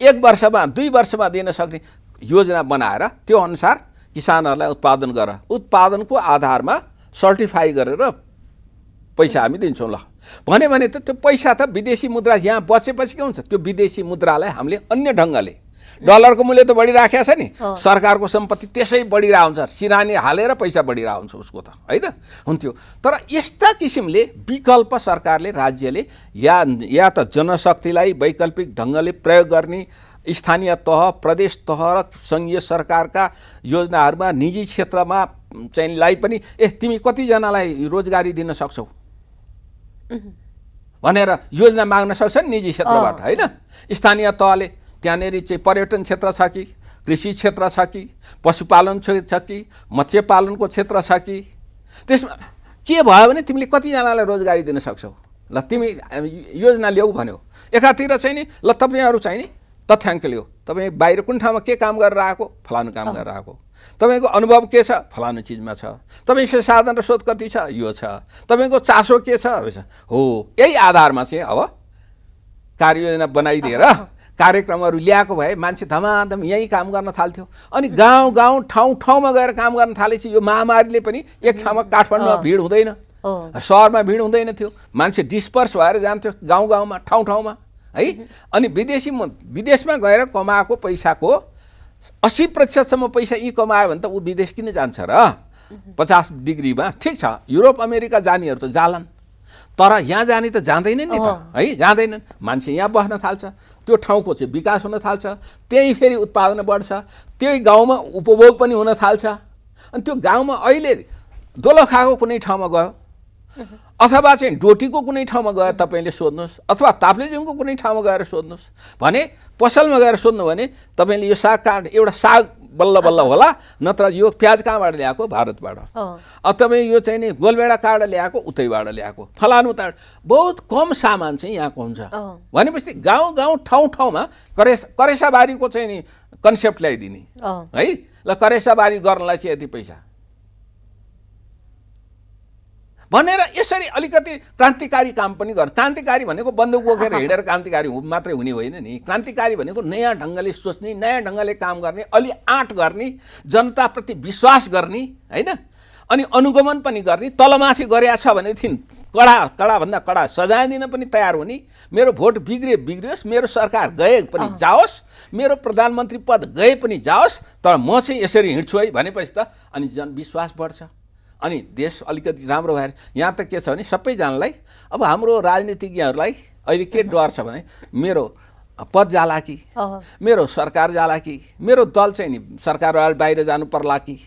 1 वर्षमा 2 वर्षमा दिन सक्ने योजना बनाएर त्यो अनुसार किसानहरूलाई उत्पादन गर, उत्पादनको आधारमा सर्टिफाई गरेर पैसा हामी दिन्छौँ ल भने त त्यो पैसा त विदेशी मुद्रा यहाँ बचेपछि के हुन्छ, त्यो विदेशी मुद्रालाई हामीले अन्य ढङ्गले डलरको मूल्य त बढिराखेको छ नि, सरकारको सम्पत्ति त्यसै बढिरहेको हुन्छ, सिरानी हालेर पैसा बढिरहेको हुन्छ उसको त होइन हुन्थ्यो। तर यस्ता किसिमले विकल्प सरकारले राज्यले या त जनशक्तिलाई वैकल्पिक ढङ्गले प्रयोग गर्ने, स्थानीय तह प्रदेश तह र सङ्घीय सरकारका योजनाहरूमा निजी क्षेत्रमा चाहिँ लाई पनि तिमी कतिजनालाई रोजगारी दिन सक्छौ भनेर योजना माग्न सक्छ नि निजी क्षेत्रबाट होइन। स्थानीय तहले त्यहाँनिर चाहिँ पर्यटन क्षेत्र छ कि, कृषि क्षेत्र छ कि, पशुपालन छ कि, मत्स्यपालनको क्षेत्र छ कि, त्यसमा के भयो भने तिमीले कतिजनालाई रोजगारी दिन सक्छौ ल, तिमी योजना ल्याऊ भन्यो। एकातिर चाहिँ नि ल तपाईँहरू चाहिँ नि तथ्याङ्क ल्याऊ, तपाईँ बाहिर कुन ठाउँमा के काम गरेर आएको, फलानु काम गरेर आएको, तपाईँको अनुभव के छ, फलानु चिजमा छ, तपाईँको साधन र स्रोत कति छ, यो छ, तपाईँको चासो के छ हो। यही आधारमा चाहिँ अब कार्ययोजना बनाइदिएर कार्यक्रमहरू ल्याएको भए मान्छे धमाधम यहीँ काम गर्न थाल्थ्यो। अनि गाउँ गाउँ ठाउँ ठाउँमा गएर काम गर्न थालेपछि यो महामारीले पनि एक ठाउँमा काठमाडौँमा भिड हुँदैन, सहरमा भिड हुँदैन थियो, मान्छे डिस्पर्स भएर जान्थ्यो गाउँ गाउँमा ठाउँ ठाउँमा है। अनि विदेशमा गएर कमाएको पैसाको 80% पैसा यी कमायो भने त ऊ विदेश किन जान्छ र? 50 डिग्रीमा ठिक छ, युरोप अमेरिका जानेहरू त जालान्, तर यहाँ जाने त जाँदैनन् नि त है, जाँदैनन्। मान्छे यहाँ बस्न थाल्छ, त्यो ठाउँको चाहिँ विकास हुन थाल्छ, त्यही फेरि उत्पादन बढ्छ, त्यही गाउँमा उपभोग पनि हुन थाल्छ। अनि त्यो गाउँमा अहिले दोलखाको कुनै ठाउँमा गयो अथवा चाहिँ डोटीको कुनै ठाउँमा गएर तपाईँले सोध्नुहोस्, अथवा ताप्लेजुङको कुनै ठाउँमा गएर सोध्नुहोस् भने, पसलमा गएर सोध्नु भने तपाईँले यो साग काट एउटा साग बल्ल बल्ल होला, नत्र यो प्याज कहाँबाट ल्याएको, भारतबाट, तपाईँ यो चाहिँ नि गोलबेडा काँडा ल्याएको, उतैबाट ल्याएको, फलानु त बहुत कम सामान चाहिँ यहाँको हुन्छ। भनेपछि गाउँ गाउँ ठाउँ ठाउँमा करेसाबारीको चाहिँ नि कन्सेप्ट ल्याइदिने है, ल करेसाबारी गर्नलाई चाहिँ यति पैसा भनेर यसरी अलिकति क्रान्तिकारी काम पनि गर्नु। क्रान्तिकारी भनेको बन्दुक बोकेर हिँडेर क्रान्तिकारी मात्रै हुने होइन नि, क्रान्तिकारी भनेको नयाँ ढङ्गले सोच्ने, नयाँ ढङ्गले काम गर्ने, अलि आँट गर्ने, जनताप्रति विश्वास गर्ने होइन, अनि अनुगमन पनि गर्ने। तलमाथि गरेका छ भनेदेखि कडाभन्दा कडा सजाय दिन पनि तयार हुने। मेरो भोट बिग्रियोस्, मेरो सरकार गए पनि जाओस्, मेरो प्रधानमन्त्री पद गए पनि जाओस्, तर म चाहिँ यसरी हिँड्छु है भनेपछि त अनि जनविश्वास बढ्छ, अनि देश अलिकति राम्रो भएर। यहाँ त के छ भने सबैजनालाई अब हाम्रो राजनीतिज्ञहरूलाई अहिले के डर छ भने मेरो पद जाला कि, मेरो सरकार जाला कि, मेरो दल चाहिँ नि सरकारबाट बाहिर जानु पर्ला कि,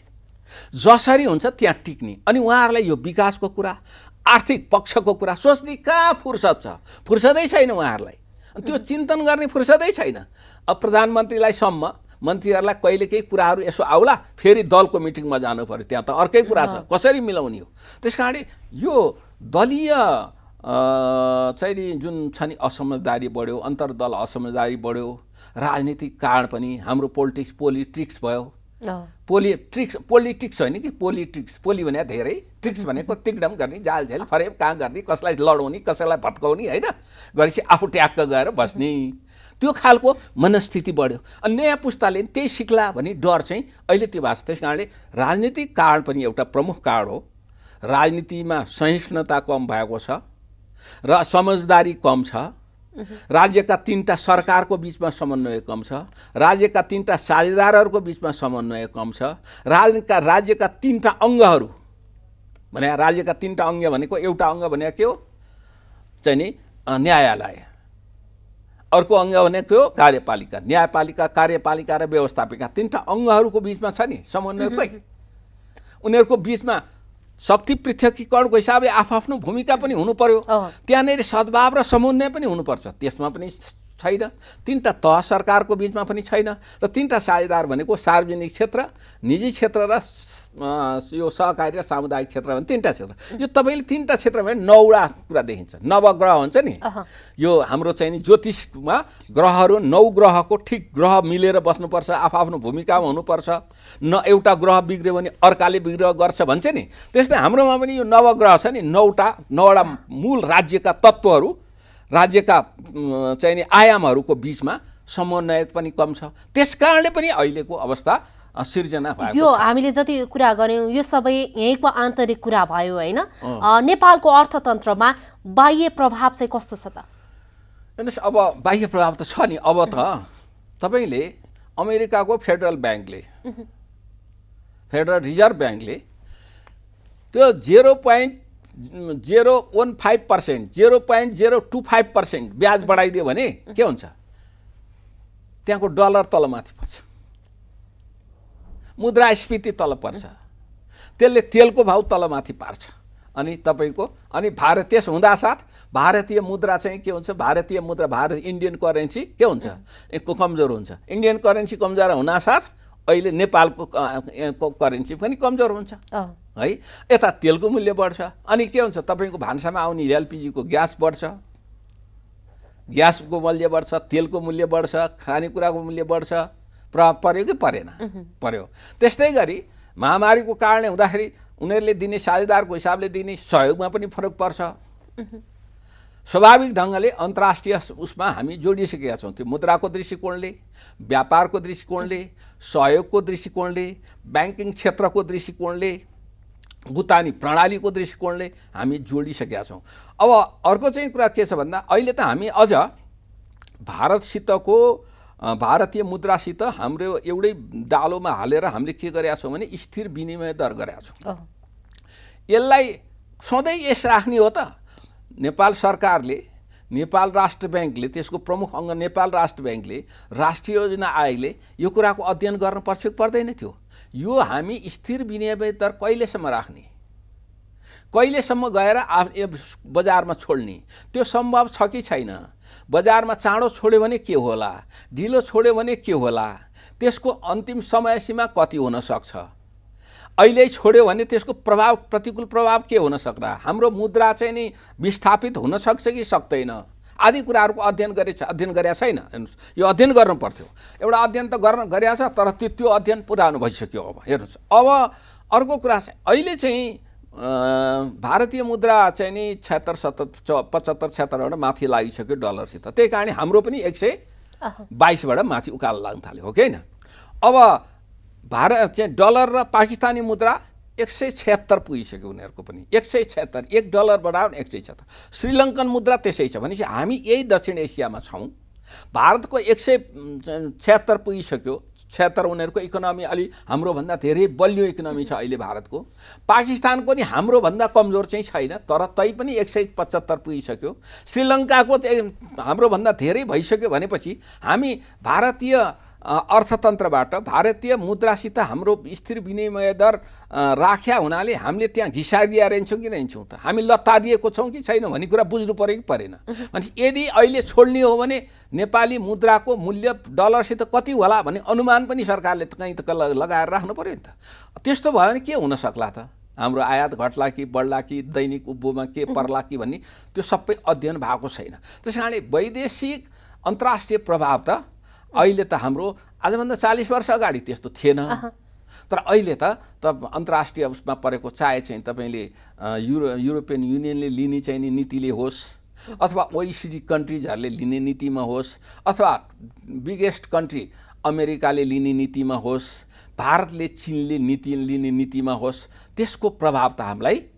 जसरी हुन्छ त्यहाँ टिक्ने। अनि उहाँहरूलाई यो विकासको कुरा, आर्थिक पक्षको कुरा सोच्ने कहाँ फुर्सद छ, फुर्सदै छैन उहाँहरूलाई, त्यो चिन्तन गर्ने फुर्सदै छैन। अब प्रधानमन्त्रीलाई सम्म मन्त्रीहरूलाई कहिले केही कुराहरू यसो आउला, फेरि दलको मिटिङमा जानु पर्यो, त्यहाँ त अर्कै कुरा छ, कसरी मिलाउने हो। त्यस कारणले यो दलीय चाहिँ नि जुन छ नि असमझदारी बढ्यो, अन्तर्दल असमझदारी बढ्यो, राजनीतिक कारण पनि हाम्रो पोलिटिक्स भयो। पोलिटिक्स होइन कि पोलिटिक्स, पोली भने धेरै, ट्रिक्स भनेको तिकडम गर्ने, जालझेल फरेब कहाँ गर्ने, कसलाई लडाउने, कसैलाई भत्काउने होइन, गरेपछि आफू ट्याक्क गएर बस्ने, त्यो खालको मनस्थिति बढ्यो। अनि नयाँ पुस्ताले त्यही सिक्ला भन्ने डर चाहिँ अहिले त्यो भएको छ। त्यस कारणले राजनीतिक कारण पनि एउटा प्रमुख कारण हो। राजनीतिमा सहिष्णुता कम भएको छ र समझदारी कम छ, राज्यका 3टा सरकारको बिचमा समन्वय कम छ, राज्यका 3टा साझेदारहरूको बिचमा समन्वय कम छ, राज्यका 3टा अङ्गहरू भने, राज्यका 3टा अङ्ग भनेको एउटा अङ्ग भनेको के हो चाहिँ नि न्यायालय, अर्को अङ्ग भनेको हो कार्यपालिका, न्यायपालिका, कार्यपालिका र व्यवस्थापिका, 3टा अङ्गहरूको बिचमा छ नि समन्वय खोइ। उनीहरूको बिचमा शक्ति पृथकीकरणको हिसाबले आफ्नो भूमिका पनि हुनु पर्यो, त्यहाँनिर सद्भाव र समन्वय पनि हुनुपर्छ, त्यसमा पनि छैन, तीनटा तह सरकारको बिचमा पनि छैन, र तीनटा साझेदार भनेको सार्वजनिक क्षेत्र, निजी क्षेत्र र यो सहकारी र सामुदायिक क्षेत्र भने तीनटा क्षेत्र। यो तपाईँले तीनटा क्षेत्रमा नौवटा कुरा देखिन्छ। नवग्रह हुन्छ नि, यो हाम्रो चाहिँ नि ज्योतिषमा ग्रहहरू 9 ग्रहको ठिक ग्रह मिलेर बस्नुपर्छ, आफ्नो भूमिकामा हुनुपर्छ। न एउटा ग्रह बिग्रियो भने अर्काले विग्रह गर्छ भन्छ नि, त्यस्तै हाम्रोमा पनि यो नवग्रह छ नि, 9वटा मूल राज्यका तत्त्वहरू, राज्यका चाहिँ नि आयामहरूको बिचमा समन्वय पनि कम छ। त्यसकारणले पनि अहिलेको अवस्था सिर्जना भएको यो हामीले जति कुरा गर्यौं यो सबै यहीँको आन्तरिक कुरा भयो हैन। नेपालको अर्थतन्त्रमा बाह्य प्रभाव चाहिँ कस्तो छ त? हेर्नुहोस्, अब बाह्य प्रभाव त छ नि। अब त तपाईँले अमेरिकाको फेडरल ब्याङ्कले, फेडरल रिजर्भ ब्याङ्कले त्यो 0.015%, 0.025% ब्याज बढाइदियो भने के हुन्छ? त्यहाँको डलर तलमाथि पर्छ, मुद्रास्फीति तल पर्छ, त्यसले तेलको भाउ तलमाथि पार्छ। अनि तपाईँको त्यस हुँदासाथ भारतीय मुद्रा चाहिँ के हुन्छ? भारतीय मुद्रा इन्डियन करेन्सी के हुन्छ? कमजोर हुन्छ। इन्डियन करेन्सी कमजोर हुनासाथ अहिले नेपालको करेन्सी पनि कमजोर हुन्छ है। यता तेलको मूल्य बढ्छ, अनि के हुन्छ? तपाईँको भान्सामा आउने एलपिजीको ग्यास बढ्छ, ग्यासको मूल्य बढ्छ, तेलको मूल्य बढ्छ, खानेकुराको मूल्य बढ्छ। प्रभाव पर्यो कि परेन? पर्यो। त्यस्तै गरी महामारीको कारणले हुँदाखेरि उनीहरूले दिने साझेदारको हिसाबले दिने सहयोगमा पनि फरक पर्छ। स्वाभाविक ढङ्गले अन्तर्राष्ट्रिय उसमा हामी जोडिसकेका छौँ। त्यो मुद्राको दृष्टिकोणले, व्यापारको दृष्टिकोणले, सहयोगको दृष्टिकोणले, ब्याङ्किङ क्षेत्रको दृष्टिकोणले, भुक्तानी प्रणालीको दृष्टिकोणले हामी जोडिसकेका छौँ। अब अर्को चाहिँ कुरा के छ भन्दा अहिले त हामी अझ भारतीय मुद्रासित हाम्रो एउटै डालोमा हालेर हामीले के गरेका छौँ भने स्थिर विनिमय दर गरेका छौँ। यसलाई सधैँ यस राख्ने हो त? नेपाल सरकारले, नेपाल राष्ट्र ब्याङ्कले, त्यसको प्रमुख अङ्ग नेपाल राष्ट्र ब्याङ्कले, राष्ट्रिय योजना आयोगले यो कुराको अध्ययन गर्नुपर्छ कि पर्दैन थियो? यो हामी स्थिर विनिमय दर कहिलेसम्म राख्ने, कहिलेसम्म गएर बजारमा छोड्ने, त्यो सम्भव छ कि छैन? बजारमा चाँडो छोड्यो भने के होला, ढिलो छोड्यो भने के होला, त्यसको अन्तिम समय सीमा कति हुन सक्छ? अहिले छोड्यो भने त्यसको प्रभाव, प्रतिकूल प्रभाव के हुन सक्ला? हाम्रो मुद्रा चाहिँ नि विस्थापित हुन सक्छ कि सक्दैन? आदि कुराहरूको अध्ययन गरेका छैन। हेर्नुहोस्, यो अध्ययन गर्नु पर्थ्यो। एउटा अध्ययन त गरेका छ, तर त्यो अध्ययन पुरानो भइसक्यो। अब हेर्नुहोस्, अब अर्को कुरा चाहिँ अहिले चाहिँ भारतीय मुद्रा चाहिँ नि 75-76 माथि लागिसक्यो डलरसित। त्यही कारण हाम्रो पनि 122बाट माथि उकालो लाग्न थाल्यो, हो कि होइन? अब भारत चाहिँ डलर र पाकिस्तानी मुद्रा 176 पुगिसक्यो उनीहरूको पनि। 176, 1 डलर बढायो 176। श्रीलङ्कन मुद्रा त्यसै छ भनेपछि हामी यही दक्षिण एसियामा छौँ। भारतको 176 पुगिसक्यो, 76 उनीहरूको इकोनोमी अलि हाम्रोभन्दा धेरै बलियो इकोनोमी छ अहिले भारतको। पाकिस्तानको नि हाम्रोभन्दा कमजोर चाहिँ छैन, तर तै पनि 175 पुगिसक्यो। श्रीलङ्काको चाहिँ हाम्रोभन्दा धेरै भइसक्यो भनेपछि हामी भारतीय अर्थतन्त्रबाट, भारतीय मुद्रासित हाम्रो स्थिर विनिमय दर राख्या हुनाले हामीले त्यहाँ घिसारिया रहन्छौँ कि रहन्छौँ त? हामी लतारिएको छौँ कि छैन भन्ने कुरा बुझ्नु पऱ्यो कि परेन? भने यदि अहिले छोड्ने हो भने नेपाली मुद्राको मूल्य डलरसित कति होला भन्ने अनुमान पनि सरकारले कहीँ त लगाएर राख्नु पऱ्यो नि त। त्यस्तो भयो भने के हुन सक्ला त? हाम्रो आयात घट्ला कि बढ्ला कि दैनिक उपभोगमा के पर्ला कि भन्ने त्यो सबै अध्ययन भएको छैन। त्यस कारणले वैदेशिक अन्तर्राष्ट्रिय प्रभाव त अहिले त हाम्रो आजभन्दा 40 वर्ष अगाडि त्यस्तो थिएन। तर अहिले त अन्तर्राष्ट्रिय उसमा परेको, चाहे चाहिँ तपाईँले युरोपियन युनियनले लिने चाहिँ नि नीतिले होस्, अथवा OECD कन्ट्रिजहरूले लिने नीतिमा होस्, अथवा बिगेस्ट कन्ट्री अमेरिकाले लिने नीतिमा होस्, भारतले चीनले लिने नीतिमा होस्, त्यसको प्रभाव त हामीलाई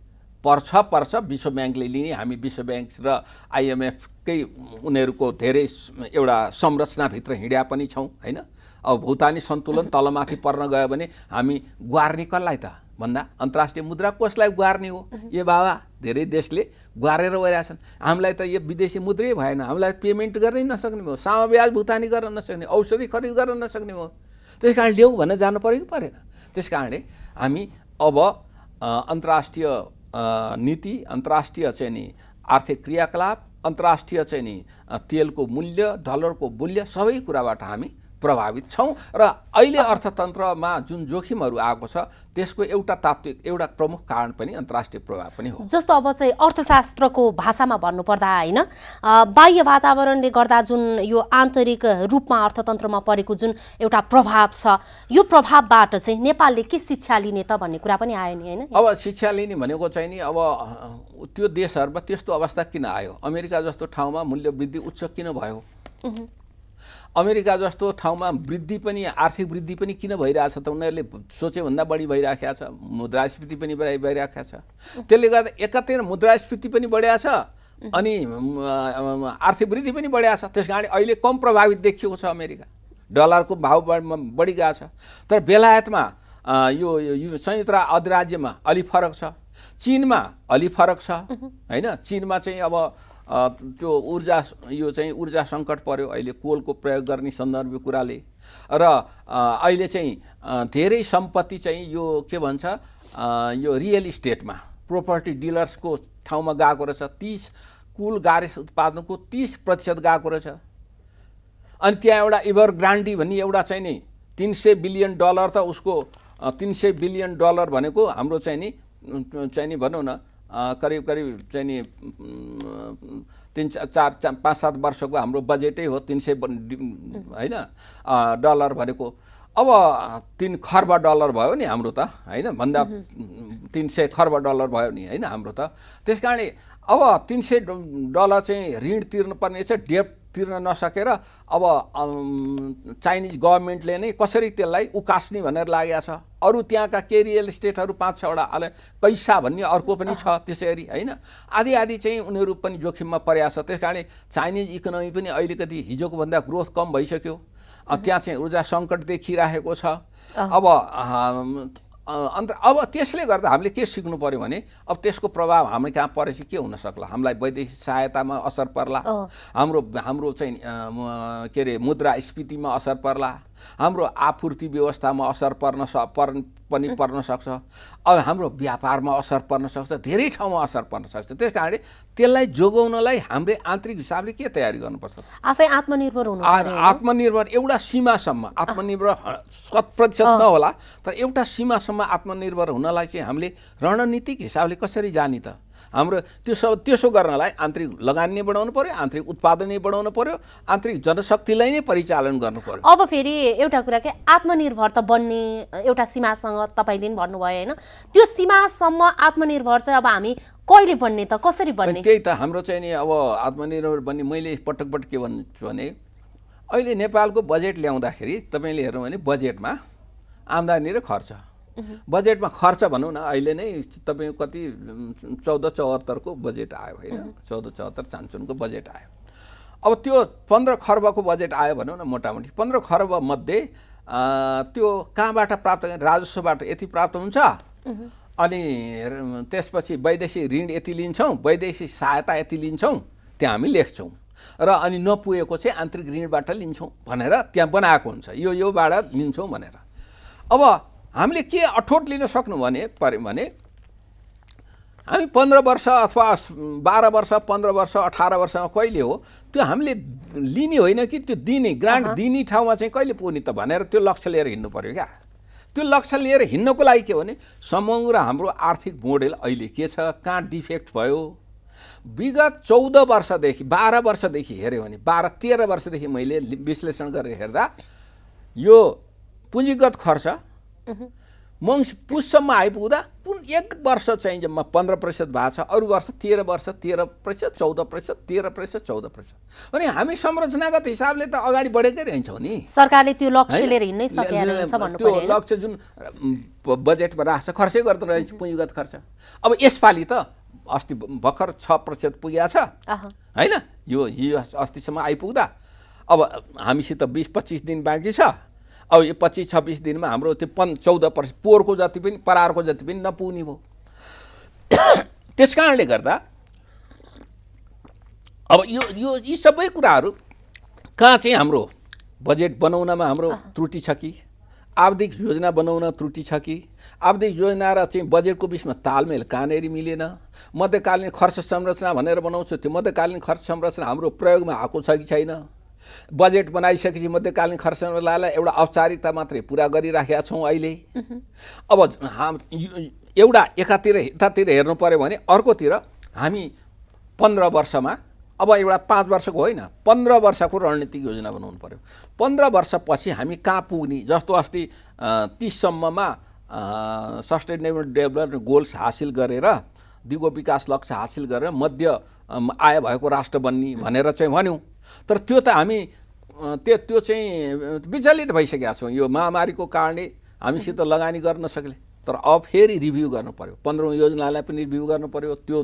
पर्छ। विश्व ब्याङ्कले लिने, हामी विश्व ब्याङ्क र IMFकै उनीहरूको धेरै एउटा संरचनाभित्र हिँड्या पनि छौँ होइन। अब भुक्तानी सन्तुलन तलमाथि पर्न गयो भने हामी गुहार्ने कसलाई त भन्दा अन्तर्राष्ट्रिय मुद्रा कोषलाई गुहार्ने हो। यो बाबा धेरै देशले गुहारेर गइरहेछन्। हामीलाई त यो विदेशी मुद्रै भएन, हामीलाई पेमेन्ट गर्नै नसक्ने भयो, सामा ब्याज भुक्तानी गर्न नसक्ने, औषधि खरिद गर्न नसक्ने भयो। त्यस कारण ल्याऊ भनेर जानु पऱ्यो कि परेन? त्यस कारणले हामी अब अन्तर्राष्ट्रिय नीति, अन्तर्राष्ट्रिय चाहिँ नि आर्थिक क्रियाकलाप, अन्तर्राष्ट्रिय चाहिँ नि तेलको मूल्य, डलरको मूल्य सबै कुराबाट हामी प्रभावित छौँ र अहिले अर्थतन्त्रमा जुन जोखिमहरू आएको छ त्यसको एउटा तात्विक एउटा प्रमुख कारण पनि अन्तर्राष्ट्रिय प्रभाव पनि हो। जस्तो अब चाहिँ अर्थशास्त्रको भाषामा भन्नुपर्दा होइन, बाह्य वातावरणले गर्दा जुन यो आन्तरिक रूपमा अर्थतन्त्रमा परेको जुन एउटा प्रभाव छ, यो प्रभावबाट चाहिँ नेपालले के शिक्षा लिने त भन्ने कुरा पनि आयो नि, होइन? अब शिक्षा लिने भनेको चाहिँ नि अब त्यो देशहरूमा त्यस्तो अवस्था किन आयो? अमेरिका जस्तो ठाउँमा मूल्य वृद्धि उच्च किन भयो? अमेरिका जस्तो ठाउँमा वृद्धि पनि, आर्थिक वृद्धि पनि किन भइरहेछ त? उनीहरूले सोचेभन्दा बढी भइराखेको छ, मुद्रास्फीति पनि भइराखेको छ। त्यसले गर्दा एकातिर मुद्रास्फीति पनि बढिया छ अनि आर्थिक वृद्धि पनि बढिया छ। त्यस कारण अहिले कम प्रभावित देखिएको छ अमेरिका, डलरको भाव बढी गएको छ। तर बेलायतमा यो संयुक्त अरब राज्यमा अलि फरक छ, चीनमा अलि फरक छ, होइन? चीनमा चाहिँ अब त्यो ऊर्जा सङ्कट पर्यो अहिले, कोलको प्रयोग गर्ने सन्दर्भ कुराले, र अहिले चाहिँ धेरै सम्पत्ति चाहिँ यो के भन्छ यो रियल इस्टेटमा प्रोपर्टी डिलर्सको ठाउँमा गएको रहेछ। 30 कुल गार्स उत्पादनको 30% गएको रहेछ। अनि त्यहाँ एउटा एभरग्रान्डी भन्ने एउटा चाहिँ नि $300 बिलियन त उसको $300 बिलियन भनेको हाम्रो चाहिँ नि भनौँ न करिब चाहिँ नि 5-7 वर्षको हाम्रो बजेटै हो 300 होइन डलर भनेको। अब 3 खर्ब डलर भयो नि हाम्रो त, होइन? भन्दा 300 खर्ब डलर भयो नि, होइन हाम्रो त? त्यस कारणले अब $300 चाहिँ ऋण तिर्नुपर्ने छ, डेब्ट तिर्न नसकेर अब चाइनिज गभर्मेन्टले नै कसरी त्यसलाई उकास्ने भनेर लागेको छ। अरू त्यहाँका के रियल इस्टेटहरू 5-6 वटा कैसा भन्ने अर्को पनि छ त्यसरी, होइन? आदि चाहिँ उनीहरू पनि जोखिममा परेको छ। त्यस कारणले चाइनिज इकोनोमी पनि अलिकति हिजोको भन्दा ग्रोथ कम भइसक्यो। त्यहाँ चाहिँ ऊर्जा सङ्कट देखिरहेको छ। अब त्यसले गर्दा हामीले के सिक्नु पर्यो भने अब त्यसको प्रभाव हामी कहाँ परेपछि के हुन सक्ला? हामीलाई वैदेशिक सहायतामा असर पर्ला, हाम्रो चाहिँ के अरे मुद्रास्फीतिमा असर पर्ला, हाम्रो आपूर्ति व्यवस्थामा असर पर्न सक्छ, अब हाम्रो व्यापारमा असर पर्न सक्छ, धेरै ठाउँमा असर पर्न सक्छ। त्यस कारणले त्यसलाई जोगाउनलाई हामीले आन्तरिक हिसाबले के तयारी गर्नुपर्छ? आफै आत्मनिर्भर हुनु पर्यो। आत्मनिर्भर एउटा सीमासम्म, आत्मनिर्भर 100% नहोला, तर एउटा सीमासम्म आत्मनिर्भर हुनलाई चाहिँ हामीले रणनीतिक हिसाबले कसरी जाने त? हाम्रो त्यसो गर्नलाई आन्तरिक लगानी बढाउनु पर्यो, आन्तरिक उत्पादन बढाउनु पर्यो, आन्तरिक जनशक्तिलाई नै परिचालन गर्नु पर्यो। अब फेरि एउटा कुरा के आत्मनिर्भर त बन्ने एउटा सीमासँग तपाईँले पनि भन्नुभयो, होइन? त्यो सीमासम्म आत्मनिर्भर चाहिँ अब हामी कहिले बन्ने त, कसरी बन्ने? त्यही त हाम्रो चाहिँ नि अब आत्मनिर्भर बन्ने मैले पटक के भन्छु भने अहिले नेपालको बजेट ल्याउँदाखेरि तपाईँले हेर्नु भने बजेटमा आम्दानी र खर्च, बजेटमा खर्च भनौँ न अहिले नै तपाईँको कति 1474 को बजेट आयो, होइन? 1474 चान्चुनको बजेट आयो। अब त्यो 15 खर्बको बजेट आयो भनौँ न, मोटामोटी 15 खर्ब मध्ये त्यो कहाँबाट प्राप्त गर्ने? राजस्वबाट यति प्राप्त हुन्छ, अनि त्यसपछि वैदेशिक ऋण यति लिन्छौँ, वैदेशिक सहायता यति लिन्छौँ, त्यहाँ हामी लेख्छौँ, र अनि नपुगेको चाहिँ आन्तरिक ऋणबाट लिन्छौँ भनेर त्यहाँ बनाएको हुन्छ, योबाट लिन्छौँ भनेर। अब हामीले के अठोट लिन सक्नु पर्यो भने हामी 15 वर्ष अथवा 12 वर्ष 15 वर्ष 18 वर्षमा कहिले हो त्यो हामीले लिने होइन कि त्यो दिने ग्रान्ट दिने ठाउँमा चाहिँ कहिले पुग्ने त भनेर त्यो लक्ष्य लिएर हिँड्नु पर्यो क्या। त्यो लक्ष्य लिएर हिँड्नको लागि के भने समग्र हाम्रो आर्थिक मोडेल अहिले के छ, कहाँ डिफेक्ट भयो, विगत 14 वर्षदेखि 12 वर्षदेखि हेऱ्यो भने 12-13 वर्षदेखि मैले विश्लेषण गरेर हेर्दा यो पुँजीगत खर्च पुससम्म आइपुग्दा 1 वर्ष चाहिँ जम्मा 15% भएको छ, अरू वर्ष 13 वर्ष 13%, 14%, 13%, 14%। अनि हामी संरचनागत हिसाबले त अगाडि बढेकै रहन्छौँ नि। सरकारले त्यो लक्ष्य लिएर हिँड्नै सकिरहेछ भन्नु पर्यो। त्यो लक्ष्य जुन बजेटमा राख्छ खर्चै गर्दो रहेछ पुँजीगत खर्च। अब यसपालि त अस्ति भर्खर 6% पुगेको छ, होइन? यो अस्तिसम्म आइपुग्दा अब हामीसित 20-25 दिन बाँकी छ। अब यो 25-26 दिनमा हाम्रो त्यो 14% पोहोरको जति पनि परारको जति पनि नपुग्ने भयो। त्यस कारणले गर्दा अब यी सबै कुराहरू कहाँ चाहिँ हाम्रो बजेट बनाउनमा हाम्रो त्रुटि छ कि आवधिक योजना बनाउन त्रुटि छ कि, आवधिक योजना र चाहिँ बजेटको बिचमा तालमेल कहाँनेरि मिलेन, मध्यकालीन खर्च संरचना भनेर बनाउँछु, त्यो मध्यकालीन खर्च संरचना हाम्रो प्रयोगमा आएको छ कि छैन, बजेट बनाइसकेपछि मध्यकालीन खर्च संरचनालाई एउटा औपचारिकता मात्रै पुरा गरिराखेका छौँ अहिले। अब एउटा यतातिर हेर्नु पर्यो भने अर्कोतिर हामी 15 वर्षमा, अब एउटा 5 वर्षको होइन 15 वर्षको रणनीतिक योजना बनाउनु पर्यो। 15 वर्षपछि हामी कहाँ पुग्ने, जस्तो अस्ति 30 सम्ममा सस्टेनेबल डेभलपमेन्ट गोल्स हासिल गरेर, दिगो विकास लक्ष्य हासिल गरेर मध्य आय भएको राष्ट्र बन्ने भनेर चाहिँ भन्यौँ। तर त्यो त हामी त्यो चाहिँ विचलित भइसकेका छौँ। यो महामारीको कारणले हामीसित लगानी गर्न नसक्ले। तर अब फेरि रिभ्यू गर्नु पर्यो, 15औं योजनालाई पनि रिभ्यू गर्नु पर्यो। त्यो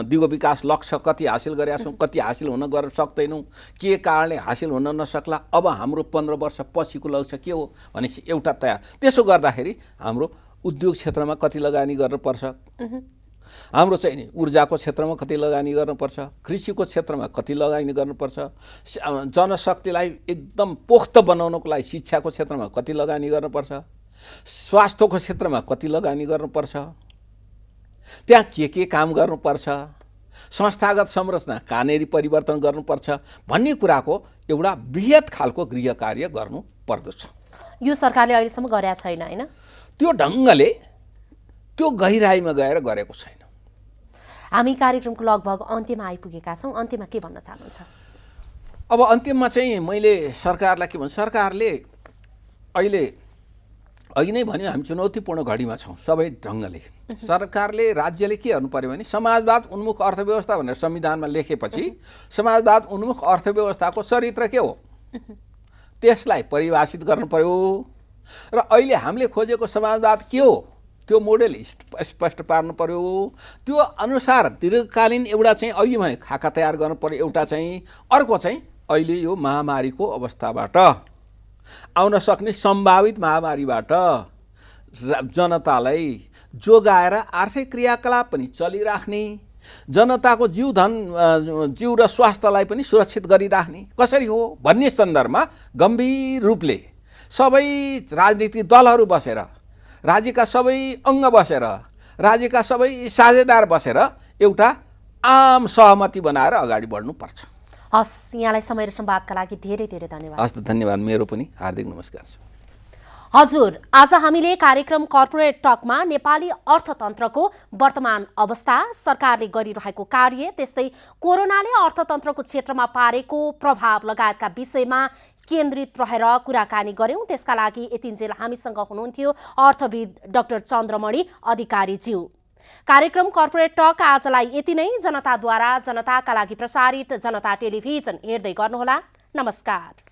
दिगो विकास लक्ष्य कति हासिल गरेका छौँ, कति हासिल हुन गर्न सक्दैनौँ, के कारणले हासिल हुन नसक्ला, अब हाम्रो 15 वर्ष पछिको लक्ष्य के हो भनेपछि एउटा तयार। त्यसो गर्दाखेरि हाम्रो उद्योग क्षेत्रमा कति लगानी गर्नुपर्छ, हाम्रो चाहिँ नि ऊर्जाको क्षेत्रमा कति लगानी गर्नुपर्छ, कृषिको क्षेत्रमा कति लगानी गर्नुपर्छ, जनशक्तिलाई एकदम पोख्त बनाउनको लागि शिक्षाको क्षेत्रमा कति लगानी गर्नुपर्छ, स्वास्थ्यको क्षेत्रमा कति लगानी गर्नुपर्छ, त्यहाँ के काम गर्नुपर्छ, संस्थागत संरचना कहाँनेरि परिवर्तन गर्नुपर्छ भन्ने कुराको एउटा बृहत खालको गृह कार्य गर्नु पर्दछ। यो सरकारले अहिलेसम्म गरेका छैन हैन? त्यो ढङ्गले त्यो गहिराइमा गएर गरेको छैन। हामी कार्यक्रमको लगभग अन्त्यमा आइपुगेका छौँ। अन्त्यमा के भन्न चाहनुहुन्छ? अब अन्त्यमा चाहिँ मैले सरकारलाई के भन्छु, सरकारले अहिले अघि नै भन्यो हामी चुनौतीपूर्ण घडीमा छौँ सबै ढङ्गले। सरकारले राज्यले के गर्नु पर्यो भने समाजवाद उन्मुख अर्थव्यवस्था भनेर संविधानमा लेखेपछि समाजवाद उन्मुख अर्थव्यवस्थाको चरित्र के हो त्यसलाई परिभाषित गर्नु पर्यो। र अहिले हामीले खोजेको समाजवाद के हो त्यो मोडेल स्पष्ट पार्नु पर्यो। त्यो अनुसार दीर्घकालीन एउटा चाहिँ अघि भने खाका तयार गर्नु पर्यो एउटा चाहिँ, अर्को चाहिँ अहिले यो महामारीको अवस्थाबाट आउन सक्ने सम्भावित महामारीबाट जनतालाई जोगाएर आर्थिक क्रियाकलाप पनि चलिराख्ने, जनताको जीव र स्वास्थ्यलाई पनि सुरक्षित गरिराख्ने कसरी हो भन्ने सन्दर्भमा गम्भीर रूपले सबै राजनीतिक दलहरू बसेर, राज्यका सबै अङ्ग बसेर, राज्यका सबै साझेदार बसेर एउटा आम सहमति बनाएर अगाडि बढ्नुपर्छ। हस्, यहाँलाई समय र संवादका लागि धेरै धेरै धन्यवाद। हस्, धन्यवाद। मेरो पनि हार्दिक नमस्कार छ। हजुर, आज हामीले कार्यक्रम कर्पोरेट टकमा नेपाली अर्थतन्त्रको वर्तमान अवस्था, सरकारले गरिरहेको कार्य, त्यस्तै कोरोनाले अर्थतन्त्रको क्षेत्रमा पारेको प्रभाव लगायतका विषयमा केन्द्रित रहेर कुराकानी गर्यौं। त्यसका लागि यतिन्जेल हामीसँग हुनुहुन्थ्यो अर्थविद डाक्टर चन्द्रमणि अधिकारीज्यू। कार्यक्रम कर्पोरेट टक आजलाई यति नै। जनताद्वारा जनताका लागि प्रसारित जनता टेलिभिजन हेर्दै गर्नुहोला। नमस्कार।